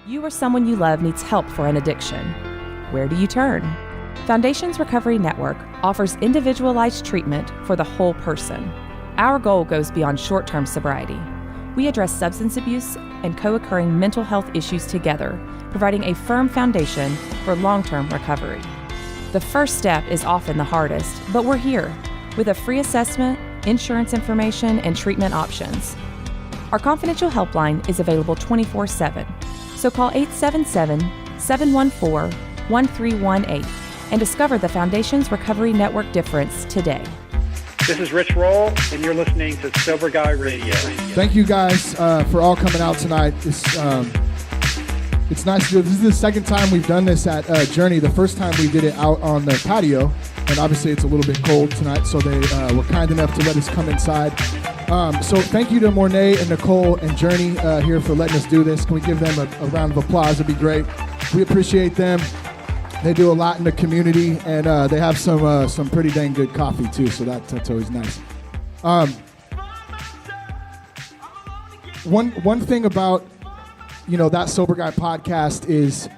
You or someone you love needs help for an addiction. Where do you turn? Foundations Recovery Network offers individualized treatment for the whole person. Our goal goes beyond short-term sobriety. We address substance abuse and co-occurring mental health issues together, providing a firm foundation for long-term recovery. The first step is often the hardest, but we're here with a free assessment, insurance information, and treatment options. Our confidential helpline is available 24/7, so call 877-714-1318 and discover the Foundations Recovery Network difference today. This is Rich Roll, and you're listening to Sober Guy Radio. Thank you guys for all coming out tonight. It's nice to do. This is the second time we've done this at Journey. The first time we did it out on the patio, and obviously it's a little bit cold tonight, so they were kind enough to let us come inside. So thank you to Mornay and Nicole and Journey here for letting us do this. Can we give them a round of applause? It'd be great. We appreciate them. They do a lot in the community, and they have some pretty dang good coffee too, so that's always nice. One thing about that Sober Guy podcast is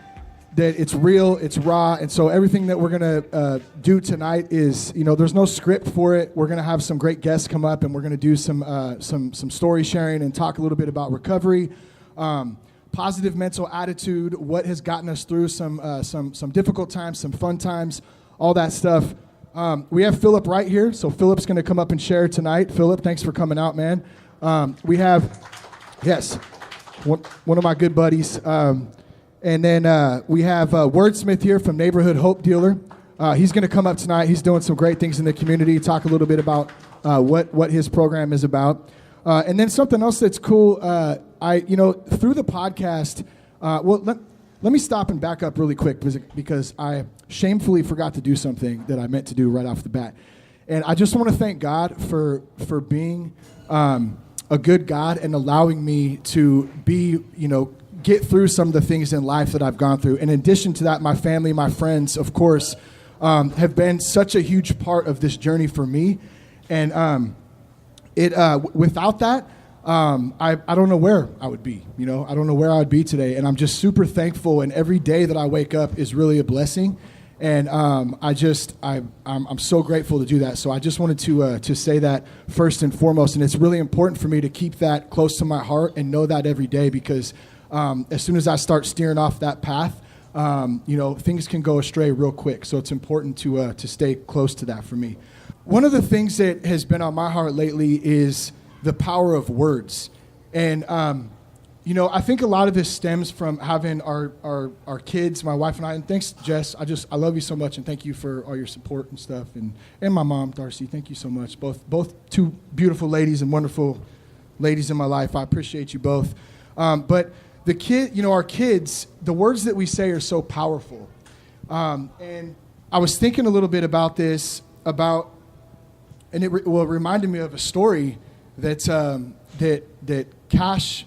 that it's real, it's raw, and so everything that we're gonna do tonight is, there's no script for it. We're gonna have some great guests come up, and we're gonna do some story sharing and talk a little bit about recovery, positive mental attitude, what has gotten us through some difficult times, some fun times, all that stuff. We have Phillip Wright here, so Phillip's gonna come up and share tonight. Phillip, thanks for coming out, man. We have, yes. One of my good buddies. And then we have Wordsmith here from Neighborhood Hope Dealer. He's going to come up tonight. He's doing some great things in the community, talk a little bit about what his program is about. And then something else that's cool, through the podcast, let me stop and back up really quick because I shamefully forgot to do something that I meant to do right off the bat. And I just want to thank God for being a good God and allowing me to be, get through some of the things in life that I've gone through. In addition to that, my family, my friends, of course, have been such a huge part of this journey for me. And without that, I don't know where I would be. I don't know where I would be today. And I'm just super thankful. And every day that I wake up is really a blessing. And I'm so grateful to do that. So I just wanted to say that first and foremost. And it's really important for me to keep that close to my heart and know that every day, because as soon as I start steering off that path, things can go astray real quick. So it's important to stay close to that for me. One of the things that has been on my heart lately is the power of words. And I think a lot of this stems from having our kids, my wife and I, and thanks, Jess. I love you so much, and thank you for all your support and stuff, and my mom, Darcy. Thank you so much. Both two beautiful ladies and wonderful ladies in my life. I appreciate you both. But our kids, the words that we say are so powerful. And I was thinking a little bit about this, and it reminded me of a story that Cash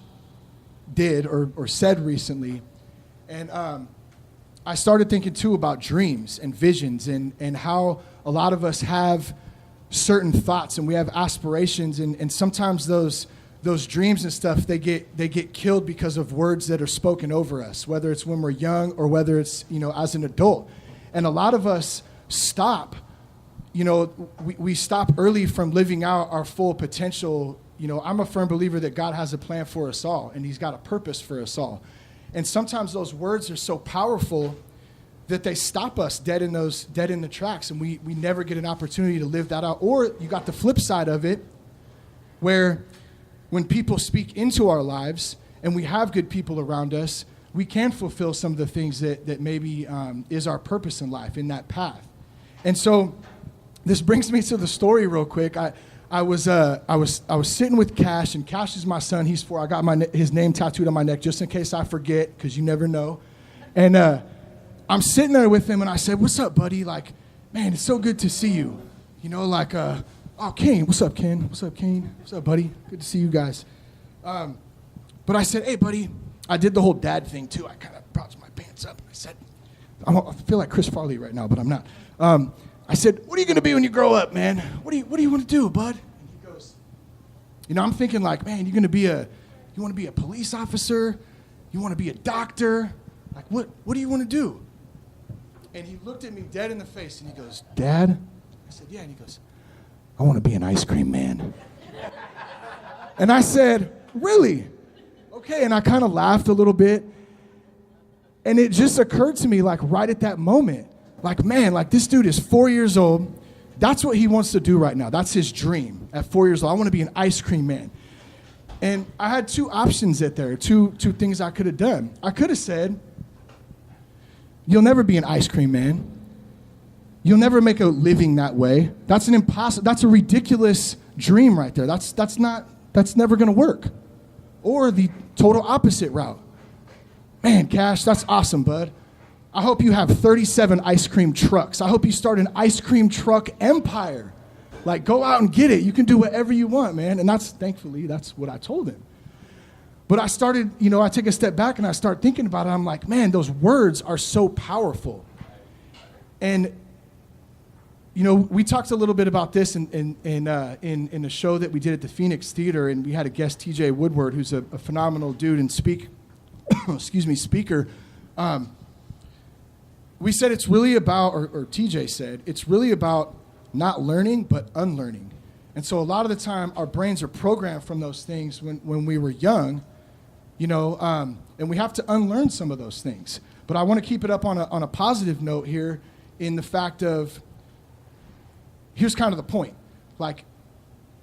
did or said recently, and I started thinking too about dreams and visions and how a lot of us have certain thoughts and we have aspirations, and sometimes those dreams and stuff they get killed because of words that are spoken over us, whether it's when we're young or whether it's as an adult. And a lot of us stop, we stop early from living out our full potential. I'm a firm believer that God has a plan for us all, and he's got a purpose for us all. And sometimes those words are so powerful that they stop us dead in the tracks, and we never get an opportunity to live that out. Or you got the flip side of it, where when people speak into our lives and we have good people around us, we can fulfill some of the things that maybe is our purpose in life, in that path. And so this brings me to the story real quick. I was sitting with Cash, and Cash is my son. He's 4. I got his name tattooed on my neck just in case I forget, because you never know. And I'm sitting there with him, and I said, "What's up, buddy? Like, man, it's so good to see you. Oh, Kane, what's up, Ken? What's up, Kane? What's up, buddy? Good to see you guys." But I said, "Hey, buddy," I did the whole dad thing too. I kind of brought my pants up, and I said, I feel like Chris Farley right now, but I'm not. I said, "What are you going to be when you grow up, man? What do you want to do, bud?" And he goes, I'm thinking like, "Man, you want to be a police officer?" You want to be a doctor? Like, what do you want to do? And he looked at me dead in the face, and he goes, Dad? I said, yeah. And he goes, I want to be an ice cream man. And I said, really? Okay. And I kind of laughed a little bit. And it just occurred to me, like, right at that moment, like, man, like, this dude is 4 years old. That's what he wants to do right now. That's his dream. At 4 years old, I want to be an ice cream man. And I had two options two things I could have done. I could have said, you'll never be an ice cream man. You'll never make a living that way. That's an impossible, that's a ridiculous dream right there. That's never going to work. Or the total opposite route. Man, Cash, that's awesome, bud. I hope you have 37 ice cream trucks. I hope you start an ice cream truck empire. Like, go out and get it. You can do whatever you want, man. And thankfully, that's what I told him. But I started, I take a step back and I start thinking about it. I'm like, man, those words are so powerful. And, we talked a little bit about this in a show that we did at the Phoenix Theater, and we had a guest, TJ Woodward, who's a phenomenal dude and speaker. We said it's really about, or TJ said, it's really about not learning, but unlearning. And so a lot of the time, our brains are programmed from those things when we were young, and we have to unlearn some of those things. But I want to keep it up on a positive note here in the fact of, here's kind of the point. Like,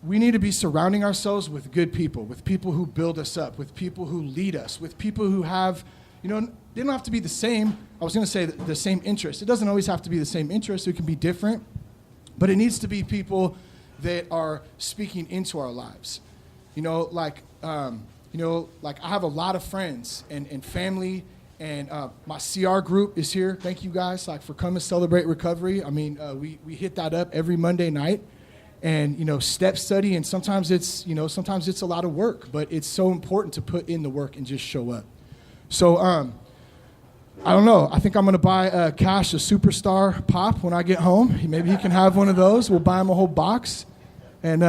we need to be surrounding ourselves with good people, with people who build us up, with people who lead us, with people who have, they don't have to be the same. I was going to say the same interest. It doesn't always have to be the same interest. It can be different. But it needs to be people that are speaking into our lives. Like I have a lot of friends and family, and my CR group is here. Thank you guys for coming celebrate recovery. I mean, we hit that up every Monday night. And, step study, and sometimes it's a lot of work, but it's so important to put in the work and just show up. So, I don't know. I think I'm going to buy Cash a Superstar Pop when I get home. Maybe he can have one of those. We'll buy him a whole box, and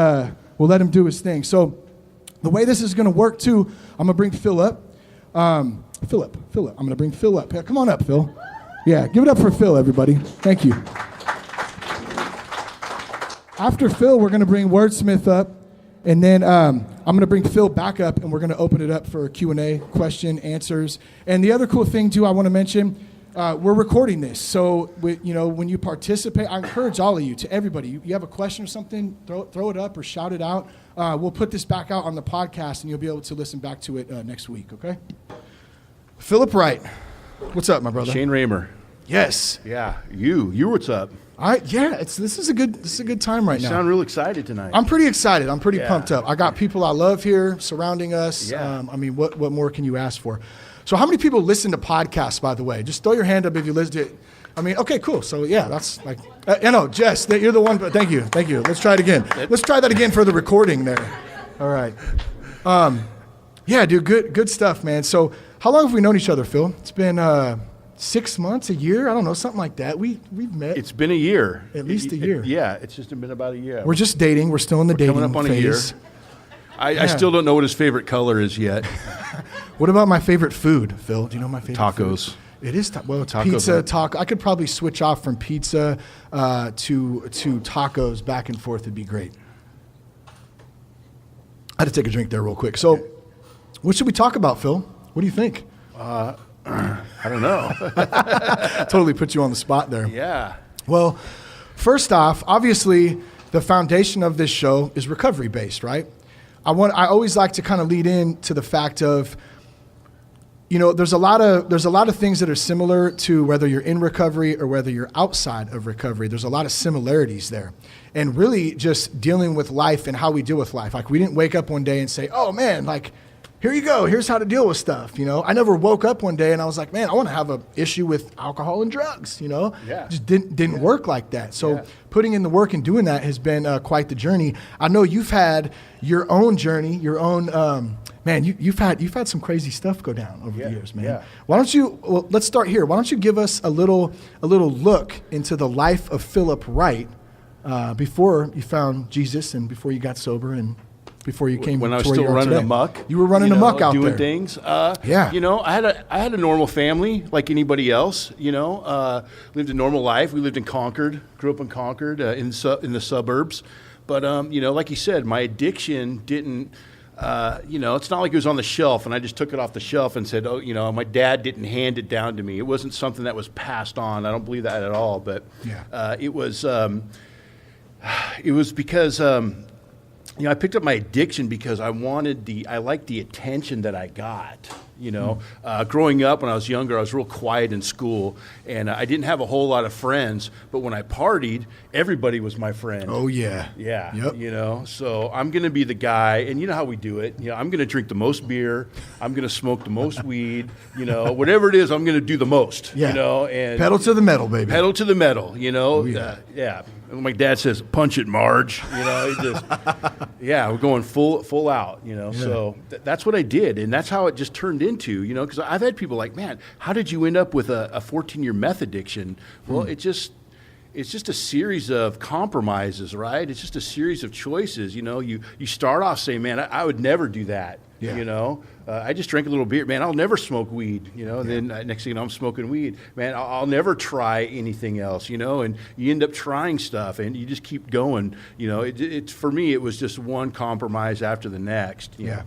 we'll let him do his thing. So the way this is going to work, too, I'm going to bring Phil up. Phillip. I'm going to bring Phil up. Come on up, Phil. Yeah, give it up for Phil, everybody. Thank you. After Phil, we're going to bring Wordsmith up, and then I'm going to bring Phil back up, and we're going to open it up for Q&A, question, answers. And the other cool thing, too, I want to mention, we're recording this. So, when you participate, I encourage all of you, to everybody, you have a question or something, throw it up or shout it out. We'll put this back out on the podcast, and you'll be able to listen back to it next week, okay? Phillip Wright. What's up, my brother? Shane Raymer. Yes. Yeah, you what's up? This is a good time right now. You sound real excited tonight. I'm pretty excited. I'm pretty pumped up. I got people I love here surrounding us. Yeah. What more can you ask for? So how many people listen to podcasts, by the way? Just throw your hand up if you listen to it. Okay, cool. So yeah, that's like, Jess, you're the one, but thank you. Let's try it again. Let's try that again for the recording there. All right. Yeah, dude, good stuff, man. So how long have we known each other, Phil? It's been 6 months, a year? I don't know, something like that. We've met. It's been a year. At least a year. Yeah, it's just been about a year. We're just dating. We're still in the dating phase. Coming up on a year. I still don't know what his favorite color is yet. What about my favorite food, Phil? Do you know my favorite Tacos. food? It is tacos. Pizza, taco. I could probably switch off from pizza to tacos back and forth. It'd be great. I had to take a drink there real quick. So, what should we talk about, Phil? What do you think? I don't know. Totally put you on the spot there. Yeah. Well, first off, obviously, the foundation of this show is recovery-based, right? I always like to kind of lead into the fact of, there's a lot of things that are similar to whether you're in recovery or whether you're outside of recovery. There's a lot of similarities there. And really just dealing with life and how we deal with life. Like, we didn't wake up one day and say, oh, man, like, here you go. Here's how to deal with stuff. I never woke up one day and I was like, man, I want to have an issue with alcohol and drugs. Yeah. It just didn't work like that. So putting in the work and doing that has been quite the journey. I know you've had your own journey, your own. Man, you've had some crazy stuff go down over the years, man. Yeah. Why don't you? Well, let's start here. Why don't you give us a little look into the life of Phillip Wright before you found Jesus and before you got sober and before you came when I was to where still you are running today. amok. You were running amok out doing there. things. Yeah. I had a normal family like anybody else. Lived a normal life. We lived in Concord. Grew up in Concord in the suburbs. But like you said, my addiction didn't. It's not like it was on the shelf and I just took it off the shelf and said, my dad didn't hand it down to me. It wasn't something that was passed on. I don't believe that at all. But it was because, I picked up my addiction because I liked the attention that I got. Growing up when I was younger, I was real quiet in school, and I didn't have a whole lot of friends. But when I partied, everybody was my friend. Oh yeah, yeah. Yep. So I'm going to be the guy, and you know how we do it. I'm going to drink the most beer. I'm going to smoke the most weed. Whatever it is, I'm going to do the most. Yeah. And pedal to the metal, baby. Pedal to the metal. Yeah. My dad says, "Punch it, Marge." We're going full out. Yeah. So that's what I did, and that's how it just turned into. Because I've had people like, "Man, how did you end up with a 14-year meth addiction?" Well, it's just a series of compromises, right? It's just a series of choices. You start off saying, "Man, I would never do that." Yeah. I just drank a little beer. Man, I'll never smoke weed. And then next thing you know, I'm smoking weed. Man, I'll never try anything else. And you end up trying stuff, and you just keep going. It's for me, it was just one compromise after the next. Yeah.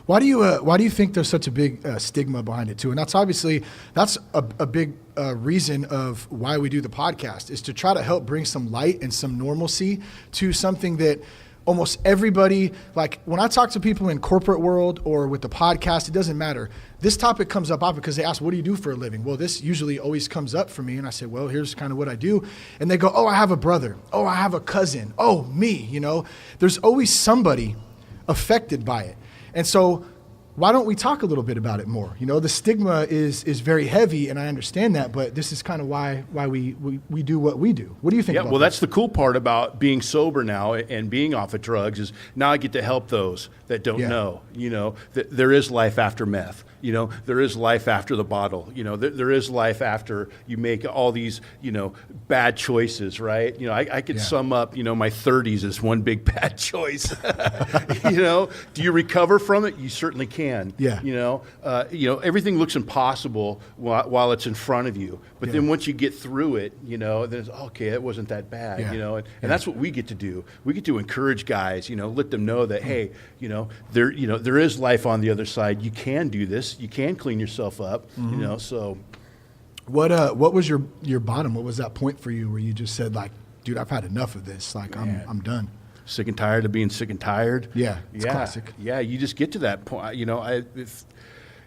Why do you think there's such a big stigma behind it too? And that's a big reason of why we do the podcast, is to try to help bring some light and some normalcy to something that almost everybody, like when I talk to people in corporate world or with the podcast, it doesn't matter. This topic comes up because they ask, what do you do for a living? Well, this usually always comes up for me. And I say, well, here's kind of what I do. And they go, oh, I have a brother. Oh, I have a cousin. Oh, me, there's always somebody affected by it. And so why don't we talk a little bit about it more? The stigma is very heavy, and I understand that, but this is kind of why we do what we do. What do you think about that? That's the cool part about being sober now and being off of drugs is now I get to help those that don't know, that there is life after meth. There is life after the bottle. There is life after you make all these, bad choices, right? I could sum up, my 30s as one big bad choice. Do you recover from it? You certainly can. Yeah. Everything looks impossible while it's in front of you. But then once you get through it, then it's, okay, it wasn't that bad, and that's what we get to do. We get to encourage guys, let them know that, hey, there is life on the other side. You can do this. You can clean yourself up, so. What was your bottom? What was that point for you where you just said, like, dude, I've had enough of this. Like, I'm done. Sick and tired of being sick and tired. Yeah, it's classic. Yeah, you just get to that point.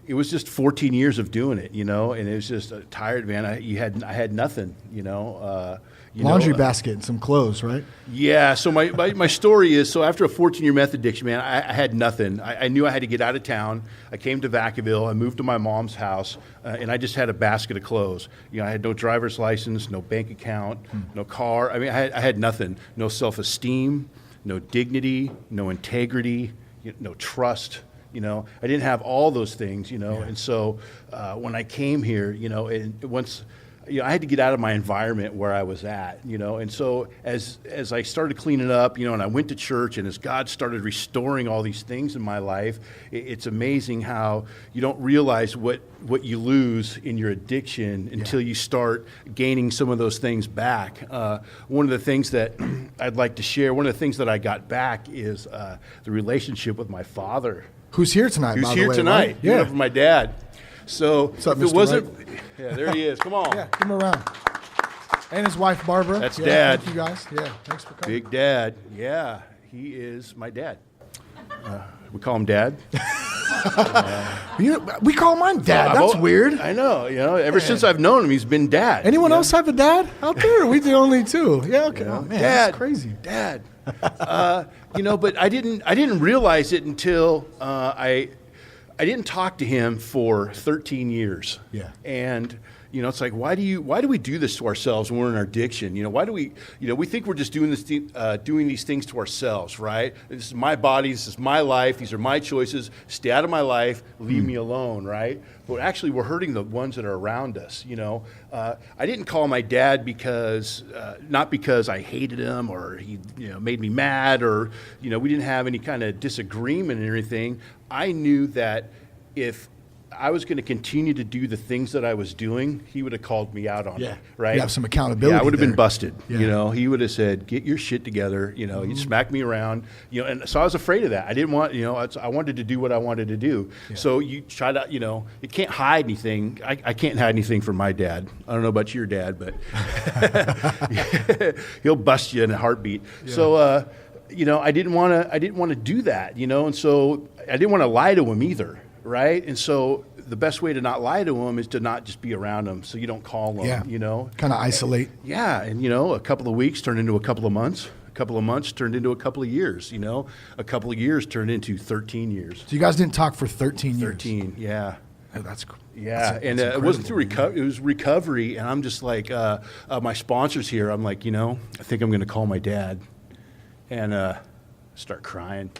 It was just 14 years of doing it, and it was just tired, man. I had nothing, Laundry basket and some clothes, right? Yeah. So my story is, so after a 14-year meth addiction, man, I had nothing. I knew I had to get out of town. I came to Vacaville. I moved to my mom's house, and I just had a basket of clothes. I had no driver's license, no bank account, no car. I mean, I had nothing. No self-esteem, no dignity, no integrity, no trust. I didn't have all those things, And so when I came here, and once I had to get out of my environment where I was at, And so as I started cleaning up, and I went to church, and as God started restoring all these things in my life, it's amazing how you don't realize what you lose in your addiction until you start gaining some of those things back. One of the things that I'd like to share, one of the things that I got back is the relationship with my father. Who's here tonight, Who's by the here way, tonight. Right? Yeah. For my dad. So what's up, if it Mr. wasn't, Wright? Yeah, there he is. Come on. Yeah, give him a round. And his wife, Barbara. That's Dad. Thank you, guys. Yeah, thanks for coming. Big Dad. Yeah, he is my dad. We call him Dad. We call mine Dad. That's weird. I know. Ever since I've known him, he's been Dad. Anyone else have a dad out there? We the only two. Yeah. Okay. Oh, man, Dad. That's crazy. Dad. But I didn't realize it until I didn't talk to him for 13 years. Yeah. And It's like, why do we do this to ourselves when we're in our addiction? Why do we, we think we're just doing these things to ourselves, right? This is my body, this is my life, these are my choices, stay out of my life, leave me alone, right? But actually we're hurting the ones that are around us, I didn't call my dad not because I hated him or he, made me mad or, we didn't have any kind of disagreement or anything. I knew that if I was going to continue to do the things that I was doing, he would have called me out on it, right? You have some accountability. Yeah, I would have there. been busted. Yeah. He would have said, "Get your shit together." He'd smack me around. And so I was afraid of that. I didn't want, I wanted to do what I wanted to do. Yeah. So you try to, you can't hide anything. I can't hide anything from my dad. I don't know about your dad, but he'll bust you in a heartbeat. Yeah. So, I didn't want to do that. And so I didn't want to lie to him either. Right. And so the best way to not lie to them is to not just be around them. So you don't call them, kind of isolate. Yeah. And, a couple of weeks turned into a couple of months. A couple of months turned into a couple of years, a couple of years turned into 13 years. So you guys didn't talk for 13 years? 13. Yeah. Oh, that's cool. Yeah. And it wasn't through recovery. It was recovery. And I'm just like, my sponsor's here. I'm like, I think I'm going to call my dad and start crying.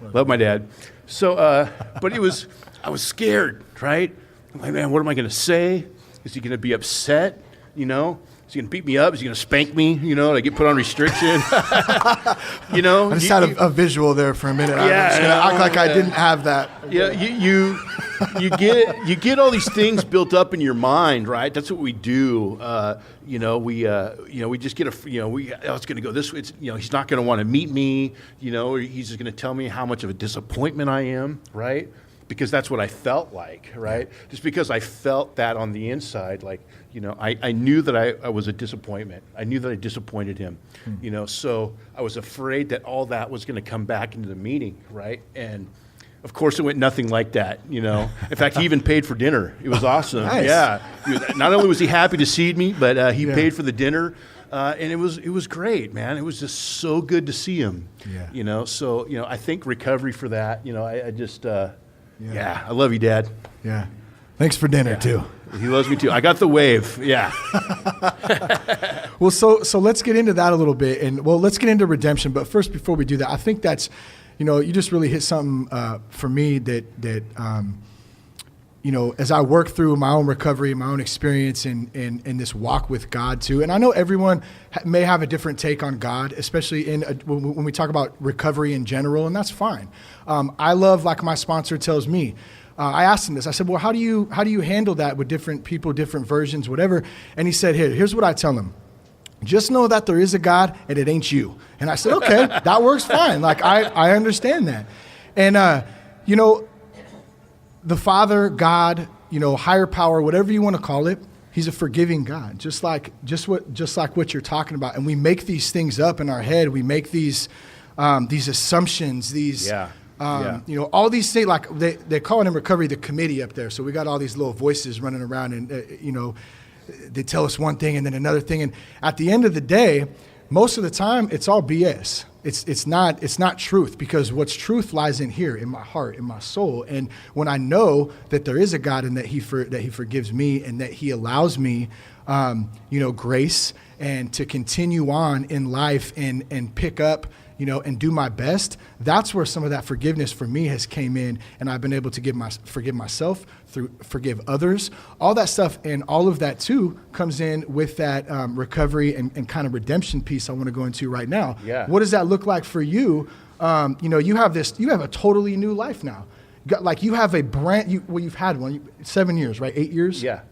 Love my dad. So, but I was scared, right? I'm like, man, what am I going to say? Is he going to be upset? Is he going to beat me up? Is he going to spank me? I get put on restriction. I just had a visual there for a minute. Yeah, I'm just going to act like I didn't have that. Yeah, you get all these things built up in your mind, right? That's what we do. We just get it's going to go this way. He's not going to want to meet me. He's just going to tell me how much of a disappointment I am, right? Because that's what I felt like, right? Just because I felt that on the inside, like, I knew that I was a disappointment. I knew that I disappointed him, so I was afraid that all that was going to come back into the meeting, right? And of course, it went nothing like that, In fact, he even paid for dinner. It was awesome. Nice. Yeah. Not only was he happy to see me, but he paid for the dinner. And it was great, man. It was just so good to see him. Yeah. So, I think recovery for that, I just, I love you, Dad. Yeah. Thanks for dinner, too. He loves me, too. I got the wave. Yeah. Well, so let's get into that a little bit. And, let's get into redemption. But first, before we do that, I think that's, you just really hit something for me that as I work through my own recovery, my own experience in this walk with God too. And I know everyone may have a different take on God, especially when we talk about recovery in general, and that's fine. I love, like my sponsor tells me, I asked him this. I said, well, how do you handle that with different people, different versions, whatever? And he said, here's what I tell him. Just know that there is a God and it ain't you. And I said, okay, that works fine. Like, I understand that. And, the Father, God, higher power, whatever you want to call it, he's a forgiving God, just like what you're talking about. And we make these things up in our head. We make these assumptions, all these things, like they call it in recovery the committee up there. So we got all these little voices running around and, they tell us one thing and then another thing. And at the end of the day, most of the time, it's all BS. It's not truth, because what's truth lies in here, in my heart, in my soul. And when I know that there is a God and that he forgives me and that he allows me, grace and to continue on in life and pick up, and do my best, that's where some of that forgiveness for me has came in, and I've been able to forgive myself, forgive others, all that stuff, and all of that too comes in with that recovery and kind of redemption piece I want to go into right now. Yeah. What does that look like for you? You have a totally new life now. You have a you've had one, 7 years, right? 8 years? Yeah.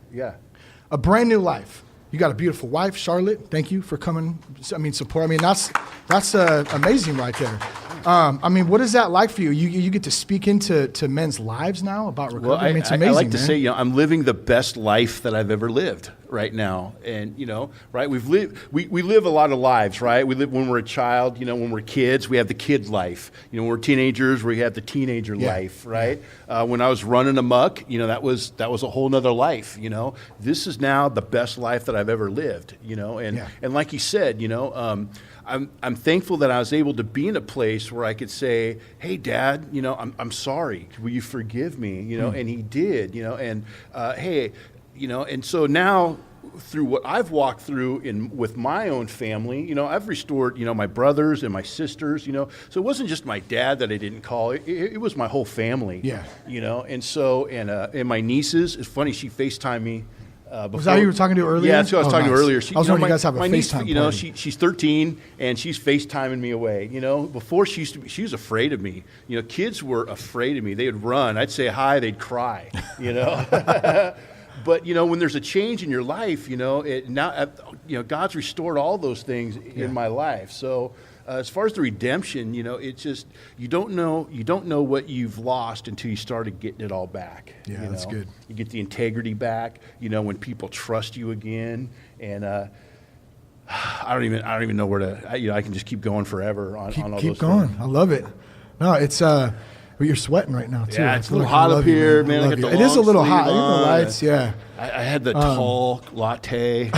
A brand new life. You got a beautiful wife, Charlotte. Thank you for coming. Support. That's amazing right there. What is that like for you? You get to speak into men's lives now about recovery. Well, it's amazing. I like to say, I'm living the best life that I've ever lived right now. And, right, we live a lot of lives, right? We live when we're a child, when we're kids, we have the kid life. When we're teenagers, we have the teenager life, right? When I was running amok, that was a whole nother life, This is now the best life that I've ever lived, And like you said, I'm thankful that I was able to be in a place where I could say, hey, Dad, I'm sorry. Will you forgive me? And he did, and hey, And so now through what I've walked through with my own family, I've restored, my brothers and my sisters, so it wasn't just my dad that I didn't call, it was my whole family, and so, and my nieces, it's funny, she FaceTimed me. Before. Was that who you were talking to earlier? Yeah, that's who I was talking to earlier. I was wondering you guys have a FaceTime party. She's 13 and she's FaceTiming me away. Before she was afraid of me. Kids were afraid of me. They would run. I'd say hi, they'd cry. But when there's a change in your life, God's restored all those things in my life. So as far as the redemption, it's just you don't know what you've lost until you started getting it all back. Yeah, that's good. You get the integrity back. When people trust you again, and I don't even know where to. I can just keep going forever on all those things. Keep going. I love it. No, it's you're sweating right now too. Yeah, it's a little hot up here, man. It is a little hot. The lights, yeah. I had the tall latte.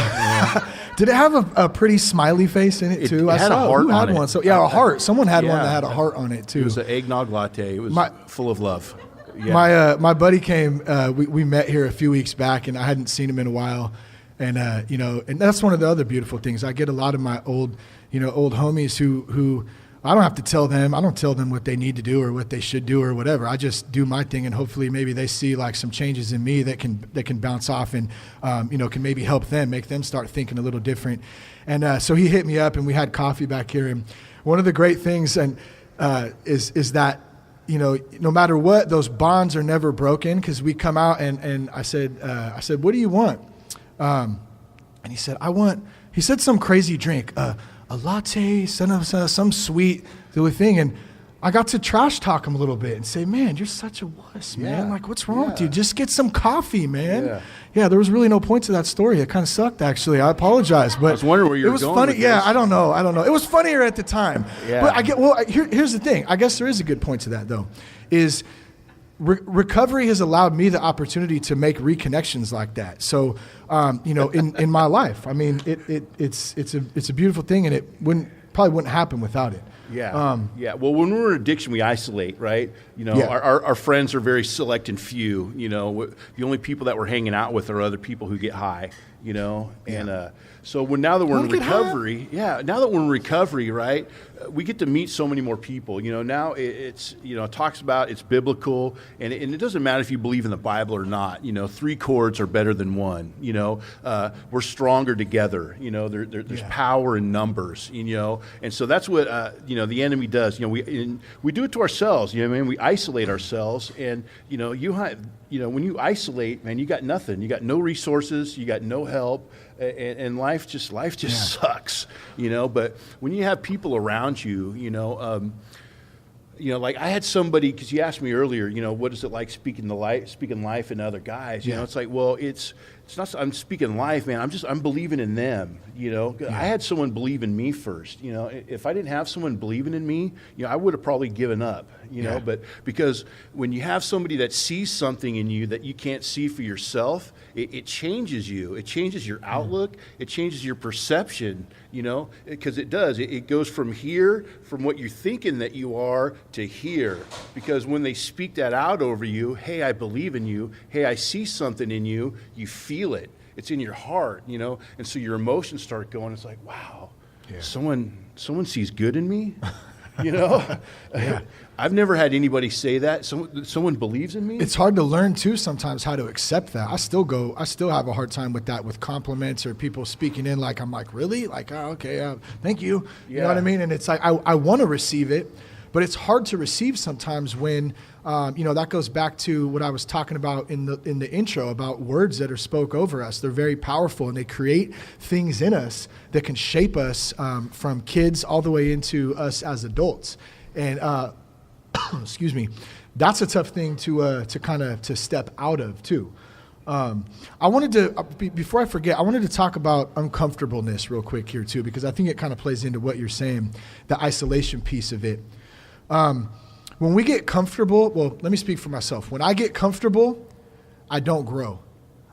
Did it have a pretty smiley face in it too? It had a heart on it. One. So a heart. Someone had one that had a heart on it too. It was an eggnog latte. It was full of love. Yeah. My buddy came. We met here a few weeks back, and I hadn't seen him in a while. And and that's one of the other beautiful things. I get a lot of my old homies who I don't have to tell them. I don't tell them what they need to do or what they should do or whatever. I just do my thing, and hopefully maybe they see like some changes in me that can bounce off and can maybe help them, make them start thinking a little different. And so he hit me up, and we had coffee back here. And one of the great things is that no matter what, those bonds are never broken, because we come out and I said, what do you want? And he said, he said some crazy drink. A latte, some sweet little thing. And I got to trash talk him a little bit and say, man, you're such a wuss, man. Like, what's wrong with you? Just get some coffee, man. Yeah, there was really no point to that story. It kind of sucked, actually. I apologize. But I was wondering where you were going funny. with Yeah, this. I don't know. It was funnier at the time. Yeah. But here's the thing. I guess there is a good point to that, though, is recovery has allowed me the opportunity to make reconnections like that. So, in my life, I mean, it's a beautiful thing, and it probably wouldn't happen without it. Yeah. Well, when we're in addiction, we isolate, right? Our friends are very select and few. The only people that we're hanging out with are other people who get high. And so now that we're in recovery, right, we get to meet so many more people. Now it's it talks about it's biblical, and it doesn't matter if you believe in the Bible or not. 3 chords are better than one. We're stronger together. There's power in numbers. And so that's what the enemy does. We do it to ourselves. We isolate ourselves, and when you isolate, man, you got nothing. You got no resources. You got no help, and life just sucks. But when you have people around you, like I had somebody, because you asked me earlier, what is it like speaking life in other guys? It's like, well, it's not. I'm speaking life, man. I'm believing in them. I had someone believe in me first. If I didn't have someone believing in me, I would have probably given up. But because when you have somebody that sees something in you that you can't see for yourself, it changes you. It changes your outlook. It changes your perception. Because it does. It goes from here, from what you're thinking that you are, to here. Because when they speak that out over you, hey, I believe in you. Hey, I see something in you. You feel it. It's in your heart, and so your emotions start going. It's like, wow, someone sees good in me, I've never had anybody say that. Someone believes in me. It's hard to learn too sometimes how to accept that. I still have a hard time with that, with compliments or people speaking in like, I'm like, really? Like, oh, okay, thank you. You know what I mean? And it's like, I want to receive it, but it's hard to receive sometimes when, that goes back to what I was talking about in the intro about words that are spoke over us. They're very powerful, and they create things in us that can shape us from kids all the way into us as adults. And excuse me, that's a tough thing to step out of too. I wanted to, before I forget, I wanted to talk about uncomfortableness real quick here too, because I think it kind of plays into what you're saying, the isolation piece of it. When we get comfortable, well, let me speak for myself. When I get comfortable, I don't grow.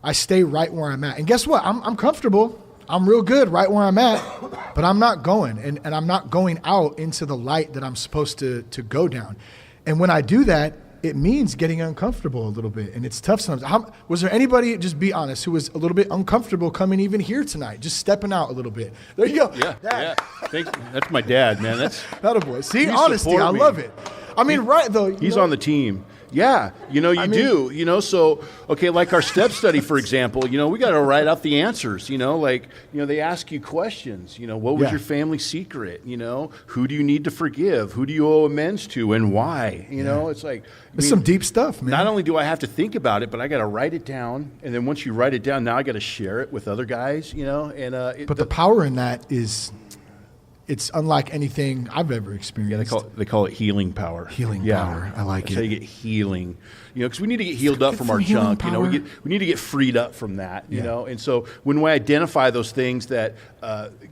I stay right where I'm at. And guess what? I'm comfortable. I'm real good right where I'm at, but I'm not going. And I'm not going out into the light that I'm supposed to go down. And when I do that, it means getting uncomfortable a little bit, and it's tough sometimes. Was there anybody, just be honest, who was a little bit uncomfortable coming even here tonight, just stepping out a little bit? There you go. Yeah. That's my dad, man. That's not a boy. See, Please honesty, support I me. love it. I mean, right though. He's on the team. Yeah, you do. So, okay, like our step study, for example, we got to write out the answers, they ask you questions, what was your family secret? Who do you need to forgive? Who do you owe amends to and why? It's like, it's some deep stuff, man. Not only do I have to think about it, but I got to write it down. And then once you write it down, now I got to share it with other guys, But the power in that is, it's unlike anything I've ever experienced. Yeah, they call it healing power. Healing power. I like That's it. how you get healing. Because we need to get healed up from our junk. We need to get freed up from that. And so when we identify those things that,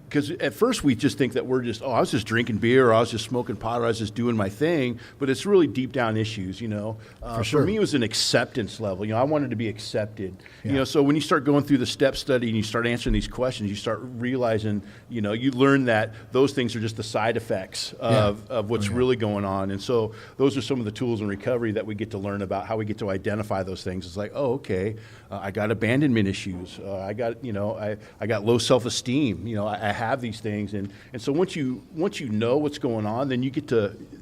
because at first we just think that we're just, I was just drinking beer, or I was just smoking pot, or I was just doing my thing. But it's really deep down issues. For sure. For me, it was an acceptance level. I wanted to be accepted. So when you start going through the step study and you start answering these questions, you start realizing, you learn that those things are just the side effects of what's really going on. And so those are some of the tools in recovery that we get to learn about, how we get to identify those things. It's like, okay, I got abandonment issues. I got low self-esteem. I have these things. And so once you know what's going on, then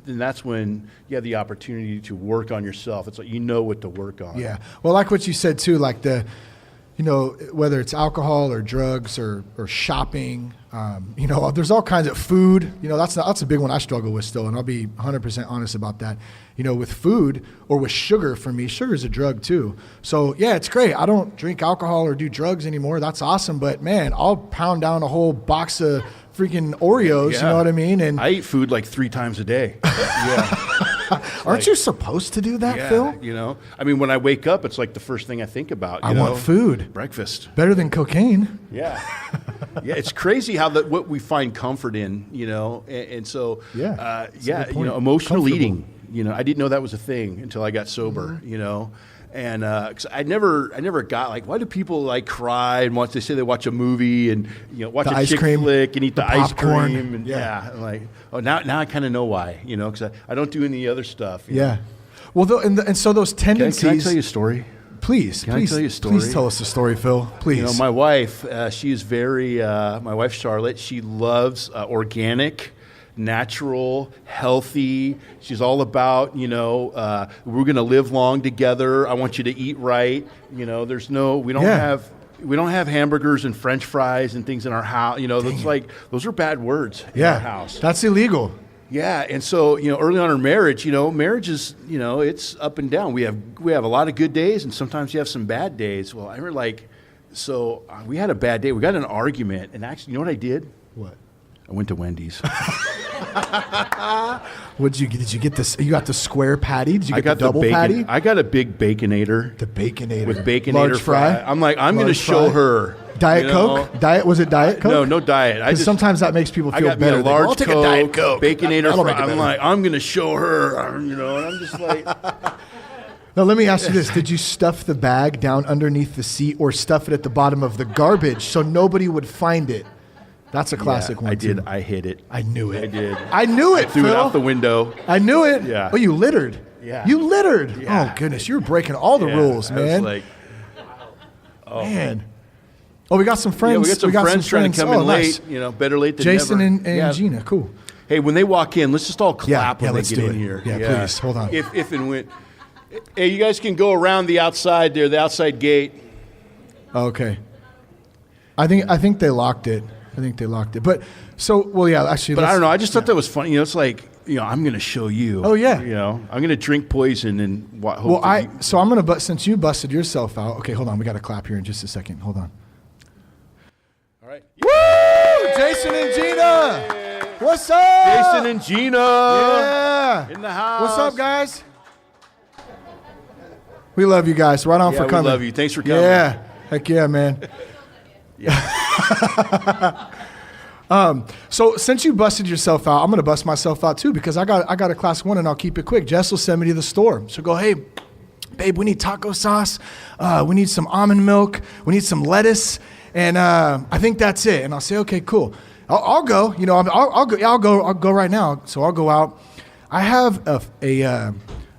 that's when you have the opportunity to work on yourself. It's like, what to work on. Yeah. Well, like what you said too, like whether it's alcohol or drugs or shopping, there's all kinds of food. That's a big one I struggle with still, and I'll be 100% honest about that. With food or with sugar, for me, sugar is a drug too. So yeah, it's great. I don't drink alcohol or do drugs anymore. That's awesome. But man, I'll pound down a whole box of freaking Oreos. Yeah. You know what I mean? And I eat food like 3 times a day. Aren't you supposed to do that, Phil? When I wake up, it's like the first thing I think about. I want food. Breakfast. Better than cocaine. Yeah. Yeah, it's crazy how what we find comfort in, and so, emotional eating. I didn't know that was a thing until I got sober, And 'cause I never got like, why do people like cry and watch? They say they watch a movie and watch a chick flick and eat the ice cream and I'm like, oh, now I kind of know why, because I don't do any other stuff. Yeah, well, and so those tendencies. Can I tell you a story? Please, I tell you a story? Please tell us a story, Phil. Please. My wife, she is my wife Charlotte. She loves organic, natural, healthy. She's all about, we're going to live long together. I want you to eat right. We don't have hamburgers and French fries and things in our house. That's like, those are bad words in our house. That's illegal. Yeah, and so early on in marriage, marriage is it's up and down. We have a lot of good days, and sometimes you have some bad days. Well, I remember we had a bad day. We got in an argument, and actually, you know what I did? What? I went to Wendy's. Did you get this? You got the square patty? Did you get the double patty? I got a big Baconator. The Baconator with Baconator large fry. I'm like, I'm going to show her. Diet Coke? Was it Diet Coke? No diet. Because sometimes that makes people feel better. I got me a large I'll take a Diet Coke. Baconator fry. I'm like, I'm going to show her. And I'm just like. Now, let me ask you this. Did you stuff the bag down underneath the seat or stuff it at the bottom of the garbage so nobody would find it? That's a classic one, I did. Too. I hid it. I knew it. I did. I knew it, Threw Phil. it out the window. I knew it. Yeah. Oh, you littered. Yeah. You littered. Yeah. Oh, goodness. You were breaking all the rules, man. I was like, man. Oh, we got some friends. Yeah, we got some friends trying to come in late. Nice. Better late than Jason never. and Gina. Cool. Hey, when they walk in, let's just all clap when let's they get do in it. here. Yeah, please. Hold on. If and when. Hey, you guys can go around the outside there, the outside gate. Okay. I think they locked it. But actually. But I don't know. I just thought that was funny. It's like, I'm going to show you. Oh yeah. I'm going to drink poison and hope. Well, I'm going to since you busted yourself out. Okay, hold on. We got to clap here in just a second. Hold on. All right. Woo! Jason and Gina. What's up? Jason and Gina. Yeah. In the house. What's up, guys? We love you guys. Right on for coming. We love you. Thanks for coming. Yeah. Heck yeah, man. So since you busted yourself out, I'm going to bust myself out too because I got a class 1 and I'll keep it quick. Jess will send me to the store. She'll go, hey, babe, we need taco sauce. We need some almond milk. We need some lettuce. And I think that's it. And I'll say, okay, cool. I'll go. I'll go right now. So I'll go out. I have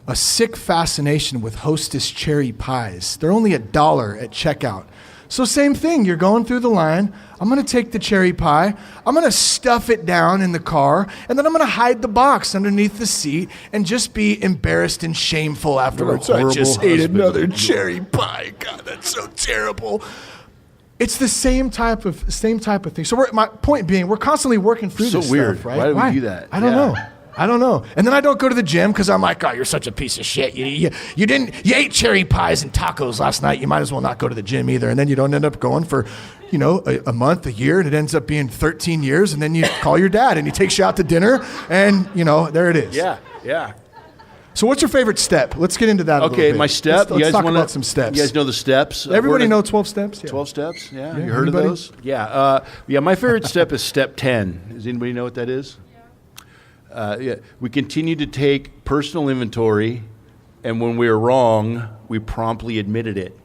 a sick fascination with Hostess cherry pies. They're only $1 at checkout. So same thing, you're going through the line. I'm going to take the cherry pie. I'm going to stuff it down in the car, and then I'm going to hide the box underneath the seat and just be embarrassed and shameful afterwards. I just ate another cherry pie. God, that's so terrible. It's the same type of thing. So my point being, we're constantly working through this weird. stuff, right? Why do we do that? I don't know. And then I don't go to the gym because I'm like, oh, you're such a piece of shit. You ate cherry pies and tacos last night. You might as well not go to the gym either. And then you don't end up going for, a month, a year, and it ends up being 13 years. And then you call your dad and he takes you out to dinner and, there it is. Yeah. So what's your favorite step? Let's get into that a little bit. Okay, my step. Let's talk about some steps. You guys know the steps? Everybody know 12 steps? Yeah. 12 steps? Yeah. You heard of those? Yeah. My favorite step is step 10. Does anybody know what that is? We continue to take personal inventory, and when we are wrong, we promptly admitted it.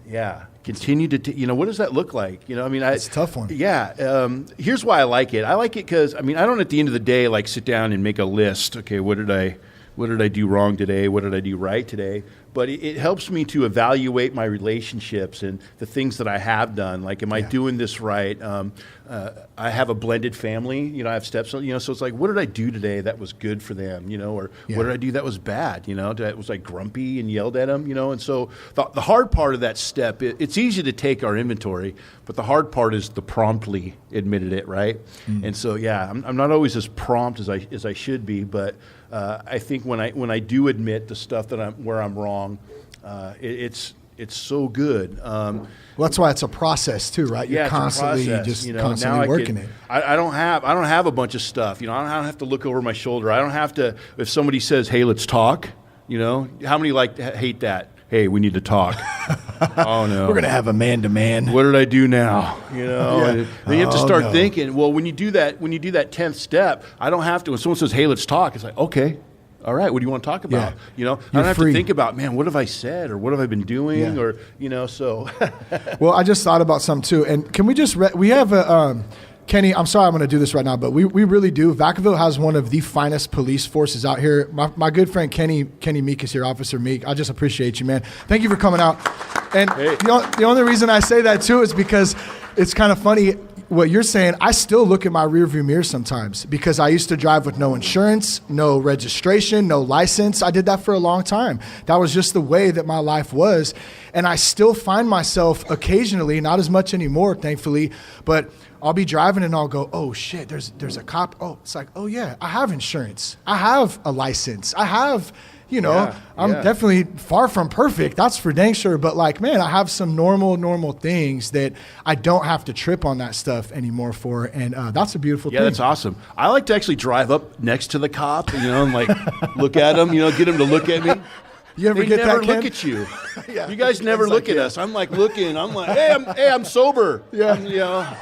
Yeah. Continue to, what does that look like? It's a tough one. Yeah. Here's why I like it. I like it because, I don't at the end of the day, sit down and make a list. Okay, what did I do wrong today? What did I do right today? But it helps me to evaluate my relationships and the things that I have done. Like, am I doing this right? I have a blended family. I have stepsons. So it's like, what did I do today that was good for them? Or what did I do that was bad? Was I grumpy and yelled at them? And so the hard part of that step, it's easy to take our inventory, but the hard part is the promptly admitted it, right? And so I'm not always as prompt as I should be, but I think when I do admit the stuff that where I'm wrong, it's so good. Well, that's why it's a process too, right? You're constantly constantly working it. I don't have a bunch of stuff. I don't have to look over my shoulder. I don't have to. If somebody says, "Hey, let's talk," how many hate that? Hey, we need to talk. Oh no, we're gonna have a man-to-man. What did I do now? And you have to start thinking. Well, when you do that 10th step, I don't have to. When someone says, "Hey, let's talk," it's like, okay. All right, what do you want to talk about? I don't have to think about, man, what have I said or what have I been doing or, so. Well, I just thought about something too. And can we just, we have a, Kenny, I'm sorry I'm going to do this right now, but we really do. Vacaville has one of the finest police forces out here. My good friend Kenny Meek is here, Officer Meek. I just appreciate you, man. Thank you for coming out. And the only reason I say that too is because it's kind of funny. What you're saying, I still look at my rearview mirror sometimes because I used to drive with no insurance, no registration, no license. I did that for a long time. That was just the way that my life was. And I still find myself occasionally, not as much anymore, thankfully, but I'll be driving and I'll go, oh shit, there's a cop. Oh, it's like, oh yeah, I have insurance. I have a license. I have, I'm definitely far from perfect. That's for dang sure. But man, I have some normal things that I don't have to trip on that stuff anymore for. And that's a beautiful thing. Yeah, that's awesome. I like to actually drive up next to the cop, and look at him, get him to look at me. You ever they get never that, look Ken? at you. You guys never look at us. I'm looking. I'm like, hey, I'm sober. Yeah.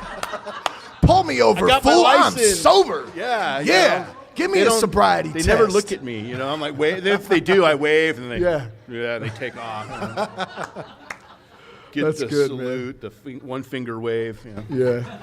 Pull me over, fool. I'm sober. Yeah. Give me a sobriety test. They never look at me. I'm like, wave. If they do, I wave, and they take off. Get That's the good, salute, the one finger wave. Yeah.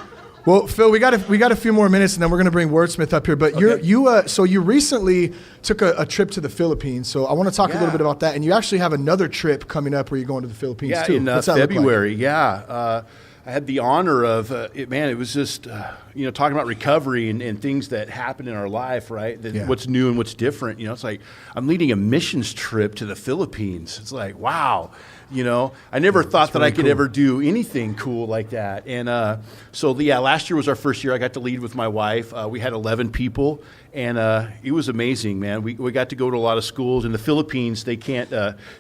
Well, Phil, we got a few more minutes, and then we're going to bring Wordsmith up here. But so you recently took a trip to the Philippines. So I want to talk a little bit about that. And you actually have another trip coming up where you're going to the Philippines too. In February. Yeah. I had the honor of, it was just, talking about recovery and things that happen in our life, right? What's new and what's different. It's like I'm leading a missions trip to the Philippines. It's like, wow. I never thought that I could ever do anything cool like that. And last year was our first year. I got to lead with my wife. We had 11 people, and it was amazing, man. We got to go to a lot of schools. In the Philippines, they can't,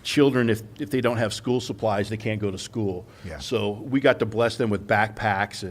children, if they don't have school supplies, they can't go to school. Yeah. So we got to bless them with backpacks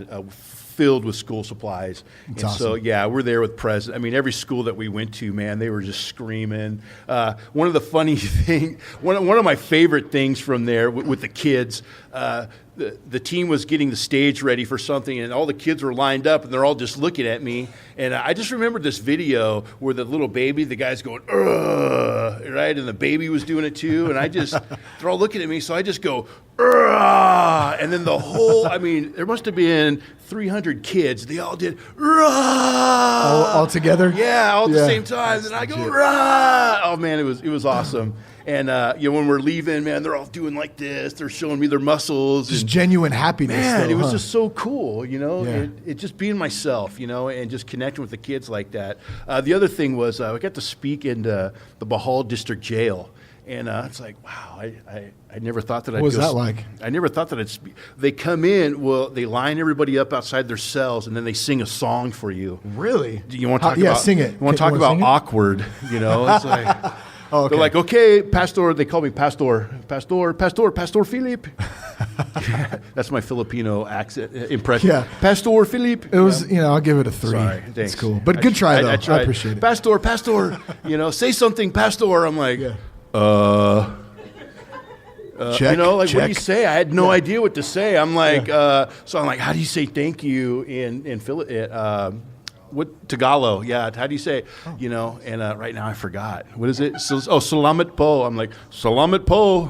filled with school supplies. That's and awesome. So, we're there with presents. Every school that we went to, man, they were just screaming. One of the funny things, one of my favorite things from there with the kids, the team was getting the stage ready for something, and all the kids were lined up, and they're all just looking at me. And I just remembered this video where the little baby, the guy's going, ugh, right? And the baby was doing it too. And they're all looking at me. So I just go, "Rah!" And then there must have been 300 kids. They all did, "Rah!" All together? Yeah, all at the same time. And I go, "Rah!" Oh man, it was awesome. And when we're leaving, man, they're all doing like this. They're showing me their muscles. Just genuine happiness. Man, though, it was just so cool, Yeah. It just being myself, and just connecting with the kids like that. The other thing was I got to speak in the Bahal District Jail. And it's like, wow, I never thought that I'd What was that like? I never thought that I'd speak. They come in, they line everybody up outside their cells, and then they sing a song for you. Really? Do you want to talk about? Yeah, sing it. You want to talk about awkward, It's like... Oh, okay. They're like, okay, Pastor. They call me Pastor Philip. That's my Filipino accent impression. Yeah. Pastor Philip. It was, I'll give it a 3. Sorry, thanks. It's cool. But good try, though. I appreciate it. Pastor, say something, Pastor. I'm like, Check, what do check. you say? I had no idea what to say. I'm like, so I'm like, how do you say thank you in Philip? What Tagalog? Yeah, how do you say it? And right now I forgot. What is it? Salamat po. I'm like, salamat po.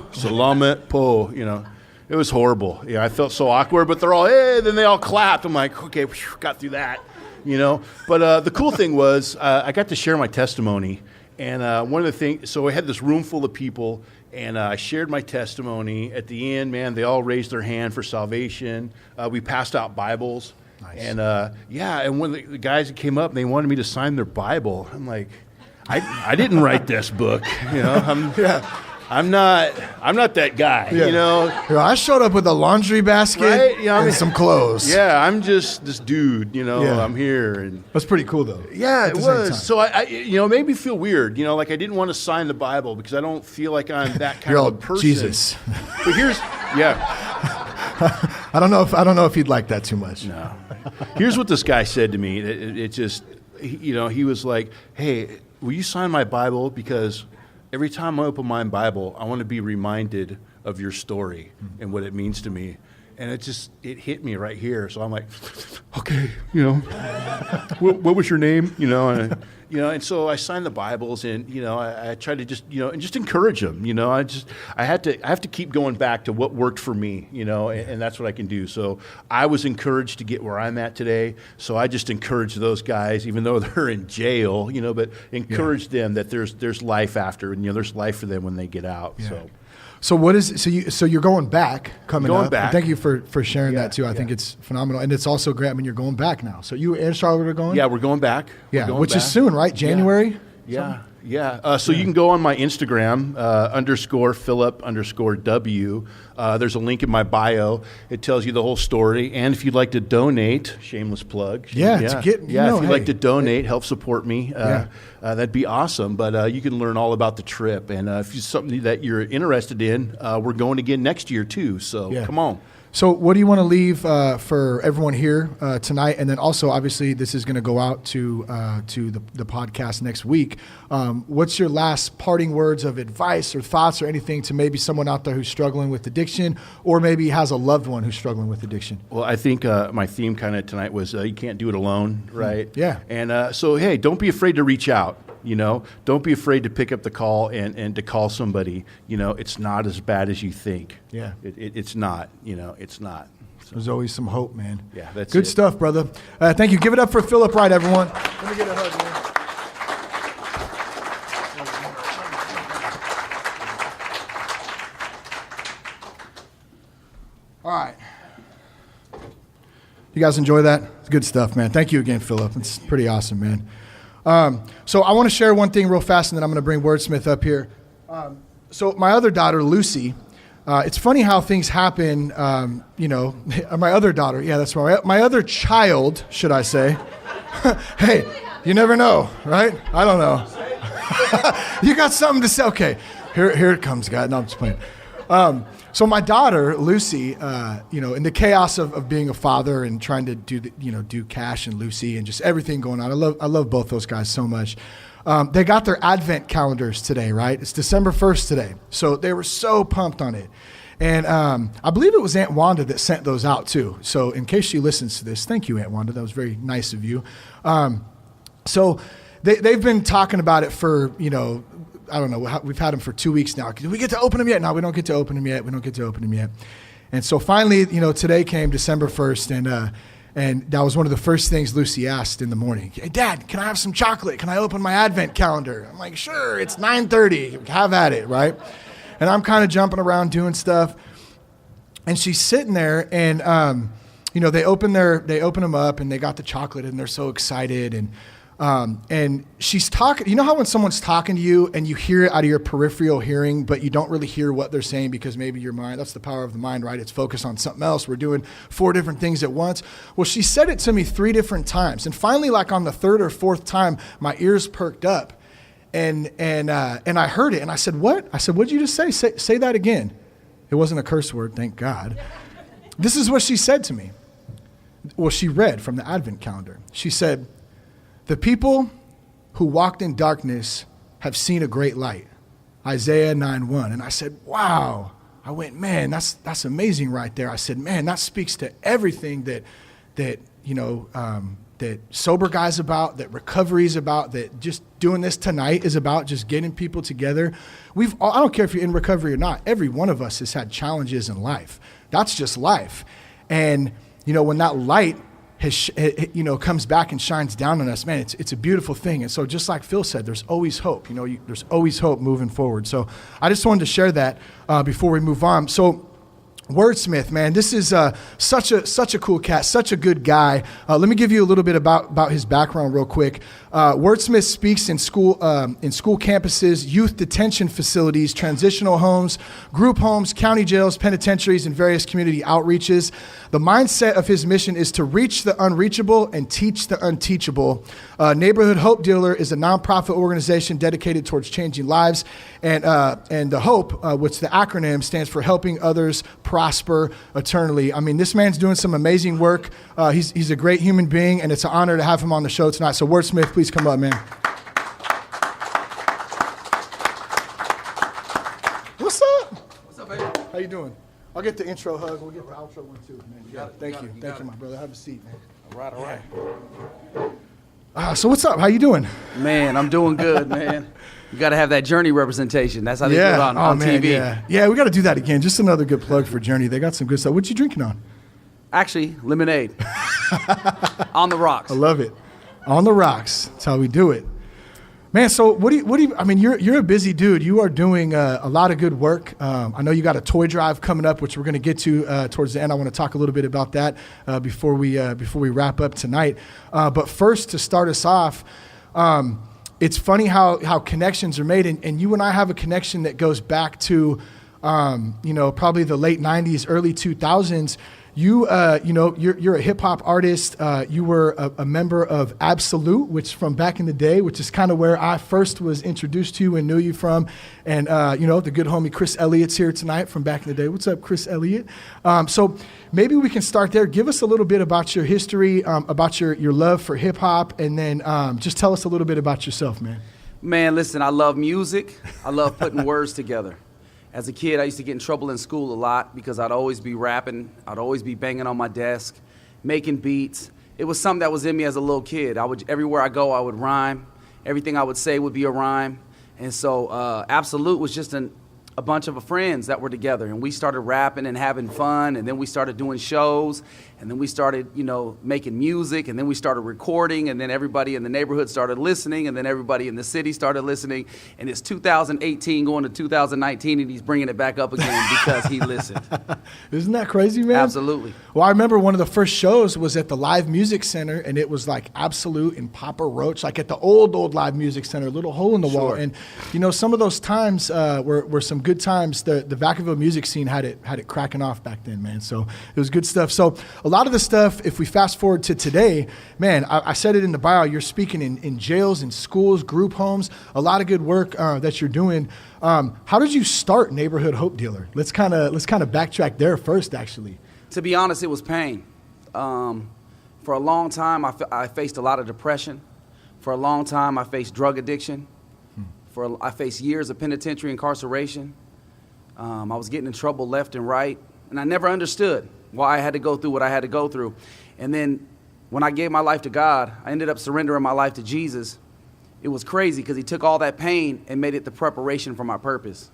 It was horrible. I felt so awkward, but they're all, hey, then they all clapped. I'm like, okay, got through that, But the cool thing was I got to share my testimony. And one of the things, so I had this room full of people, and I shared my testimony. At the end, man, they all raised their hand for salvation. We passed out Bibles. Nice. And and when the guys that came up, they wanted me to sign their Bible. I'm like, I didn't write this book, I'm not that guy, I showed up with a laundry basket and some clothes. Yeah, I'm just this dude, I'm here. And that's pretty cool, though. Yeah, it was. So I it made me feel weird, like I didn't want to sign the Bible because I don't feel like I'm that kind of a person. Jesus. But I don't know if he'd like that too much. No. Here's what this guy said to me. It just, he was like, hey, will you sign my Bible? Because every time I open my Bible, I want to be reminded of your story and what it means to me. And it hit me right here. So I'm like, okay, what was your name? And so I signed the Bibles, and I tried to just and just encourage them. I have to keep going back to what worked for me. And that's what I can do. So I was encouraged to get where I'm at today. So I just encourage those guys, even though they're in jail. But encourage them that there's life after, and there's life for them when they get out. Yeah. So you're going back coming up. Back. And thank you for sharing that too. I think it's phenomenal, and it's also great. I mean, you're going back now. So you and Charlotte are going. Yeah, we're going back. Which is soon, right? January. Yeah. So you can go on my Instagram _Philip_W. There's a link in my bio. It tells you the whole story. And if you'd like to donate, shameless plug. If you'd like to donate, help support me. That'd be awesome. But you can learn all about the trip. And if it's something that you're interested in, we're going again next year too. So come on. So what do you want to leave for everyone here tonight? And then also, obviously, this is going to go out to the podcast next week. What's your last parting words of advice or thoughts or anything to maybe someone out there who's struggling with addiction, or maybe has a loved one who's struggling with addiction? Well, I think my theme kind of tonight was you can't do it alone, right? Yeah. And so, hey, don't be afraid to reach out. Don't be afraid to pick up the call and to call somebody. It's not as bad as you think. Yeah. It's not. It's not. So. There's always some hope, man. Yeah, that's good stuff, brother. Thank you. Give it up for Phillip Wright, everyone. Let me get a hug, man. All right. You guys enjoy that? It's good stuff, man. Thank you again, Phillip. It's pretty awesome, man. So I want to share one thing real fast, and then I'm going to bring Wordsmith up here. So my other daughter, Lucy, it's funny how things happen, my other daughter, that's right, my other child, should I say. Hey, you never know, right? I don't know. You got something to say? Okay, here it comes, guys. No, I'm just playing. So my daughter, Lucy, in the chaos of being a father and trying to do Cash and Lucy and just everything going on. I love both those guys so much. They got their Advent calendars today, right? It's December 1st today. So they were so pumped on it. And I believe it was Aunt Wanda that sent those out too. So in case she listens to this, thank you, Aunt Wanda. That was very nice of you. So they've been talking about it for, I don't know, we've had them for 2 weeks now. Do we get to open them yet? No, we don't get to open them yet. We don't get to open them yet. And so finally, today came December 1st, and that was one of the first things Lucy asked in the morning. Hey, Dad, can I have some chocolate? Can I open my Advent calendar? I'm like, sure, it's 9:30. Have at it, right? And I'm kind of jumping around doing stuff. And she's sitting there, and, they open them up, and they got the chocolate, and they're so excited. And she's talking. You know how when someone's talking to you and you hear it out of your peripheral hearing, but you don't really hear what they're saying because maybe your mind, that's the power of the mind, right? It's focused on something else. We're doing 4 different things at once. Well, she said it to me 3 different times. And finally, like on the 3rd or 4th time, my ears perked up and I heard it. And I said, what? I said, what'd you just say? Say that again. It wasn't a curse word, thank God. This is what she said to me. Well, she read from the Advent calendar. She said, the people who walked in darkness have seen a great light. Isaiah 9:1. And I said, wow. I went, man, that's amazing right there. I said, man, that speaks to everything that sober guy's about, that recovery is about, that just doing this tonight is about, just getting people together. I don't care if you're in recovery or not. Every one of us has had challenges in life. That's just life. And, when that light comes back and shines down on us, man, it's a beautiful thing. And so just like Phil said, there's always hope. There's always hope moving forward. So I just wanted to share that before we move on. So Wordsmith, man, this is such a cool cat, such a good guy. Let me give you a little bit about his background real quick. Wordsmith speaks in school campuses, youth detention facilities, transitional homes, group homes, county jails, penitentiaries, and various community outreaches. The mindset of his mission is to reach the unreachable and teach the unteachable. Neighborhood Hope Dealer is a nonprofit organization dedicated towards changing lives, and the Hope, which the acronym stands for Helping Others Prosper Eternally. I mean, this man's doing some amazing work. He's a great human being, and it's an honor to have him on the show tonight. So Wordsmith, please come up, man. What's up? What's up, baby? How you doing? I'll get the intro hug. We'll get the outro one too, man. You got it. Thank you, my brother. Have a seat, man. All right. So what's up? How you doing? Man, I'm doing good, man. You got to have that Journey representation. That's how they do it on TV. Yeah, we got to do that again. Just another good plug for Journey. They got some good stuff. What you drinking on? Actually, lemonade. On the rocks. I love it. On the rocks. That's how we do it. Man, so what do you, I mean, you're a busy dude. You are doing a lot of good work. I know you got a toy drive coming up, which we're going to get to towards the end. I want to talk a little bit about that before we wrap up tonight. But first, to start us off, it's funny how connections are made, and you and I have a connection that goes back to, probably the late 90s, early 2000s. You're a hip hop artist. You were a member of Absolute, which from back in the day, which is kind of where I first was introduced to you and knew you from. And, the good homie Chris Elliott's here tonight from back in the day. What's up, Chris Elliott? So maybe we can start there. Give us a little bit about your history, about your love for hip hop, and then just tell us a little bit about yourself, man. Man, listen, I love music. I love putting words together. As a kid, I used to get in trouble in school a lot because I'd always be rapping. I'd always be banging on my desk, making beats. It was something that was in me as a little kid. Everywhere I go, I would rhyme. Everything I would say would be a rhyme. And so Absolute was just a bunch of friends that were together, and we started rapping and having fun, and then we started doing shows, and then we started, making music, and then we started recording, and then everybody in the neighborhood started listening, and then everybody in the city started listening, and it's 2018 going to 2019, and he's bringing it back up again because he listened. Isn't that crazy, man? Absolutely. Well, I remember one of the first shows was at the Live Music Center, and it was like Absolute and Papa Roach, like at the old Live Music Center, a little hole in the wall. And, some of those times were some good times. The Vacaville music scene had it cracking off back then, man. So it was good stuff. So a lot of the stuff, if we fast forward to today, man, I said it in the bio, you're speaking in jails and schools, group homes, a lot of good work that you're doing. How did you start Neighborhood Hope Dealer? Let's kind of backtrack there first, actually. To be honest, it was pain. For a long time, I faced a lot of depression. For a long time, I faced drug addiction. I faced years of penitentiary incarceration. I was getting in trouble left and right, and I never understood why I had to go through what I had to go through. And then when I gave my life to God, I ended up surrendering my life to Jesus, it was crazy because he took all that pain and made it the preparation for my purpose.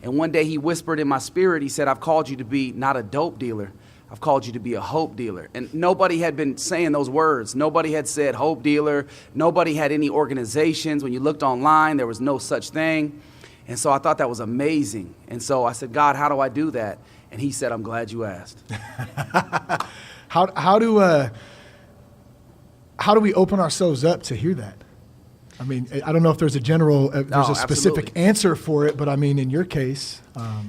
And one day he whispered in my spirit, he said, I've called you to be not a dope dealer. I've called you to be a hope dealer. And nobody had been saying those words. Nobody had said hope dealer. Nobody had any organizations. When you looked online, there was no such thing. And so I thought that was amazing. And so I said, God, how do I do that? And he said, I'm glad you asked. How do we open ourselves up to hear that? I mean, I don't know if there's a specific answer for it, but I mean, in your case.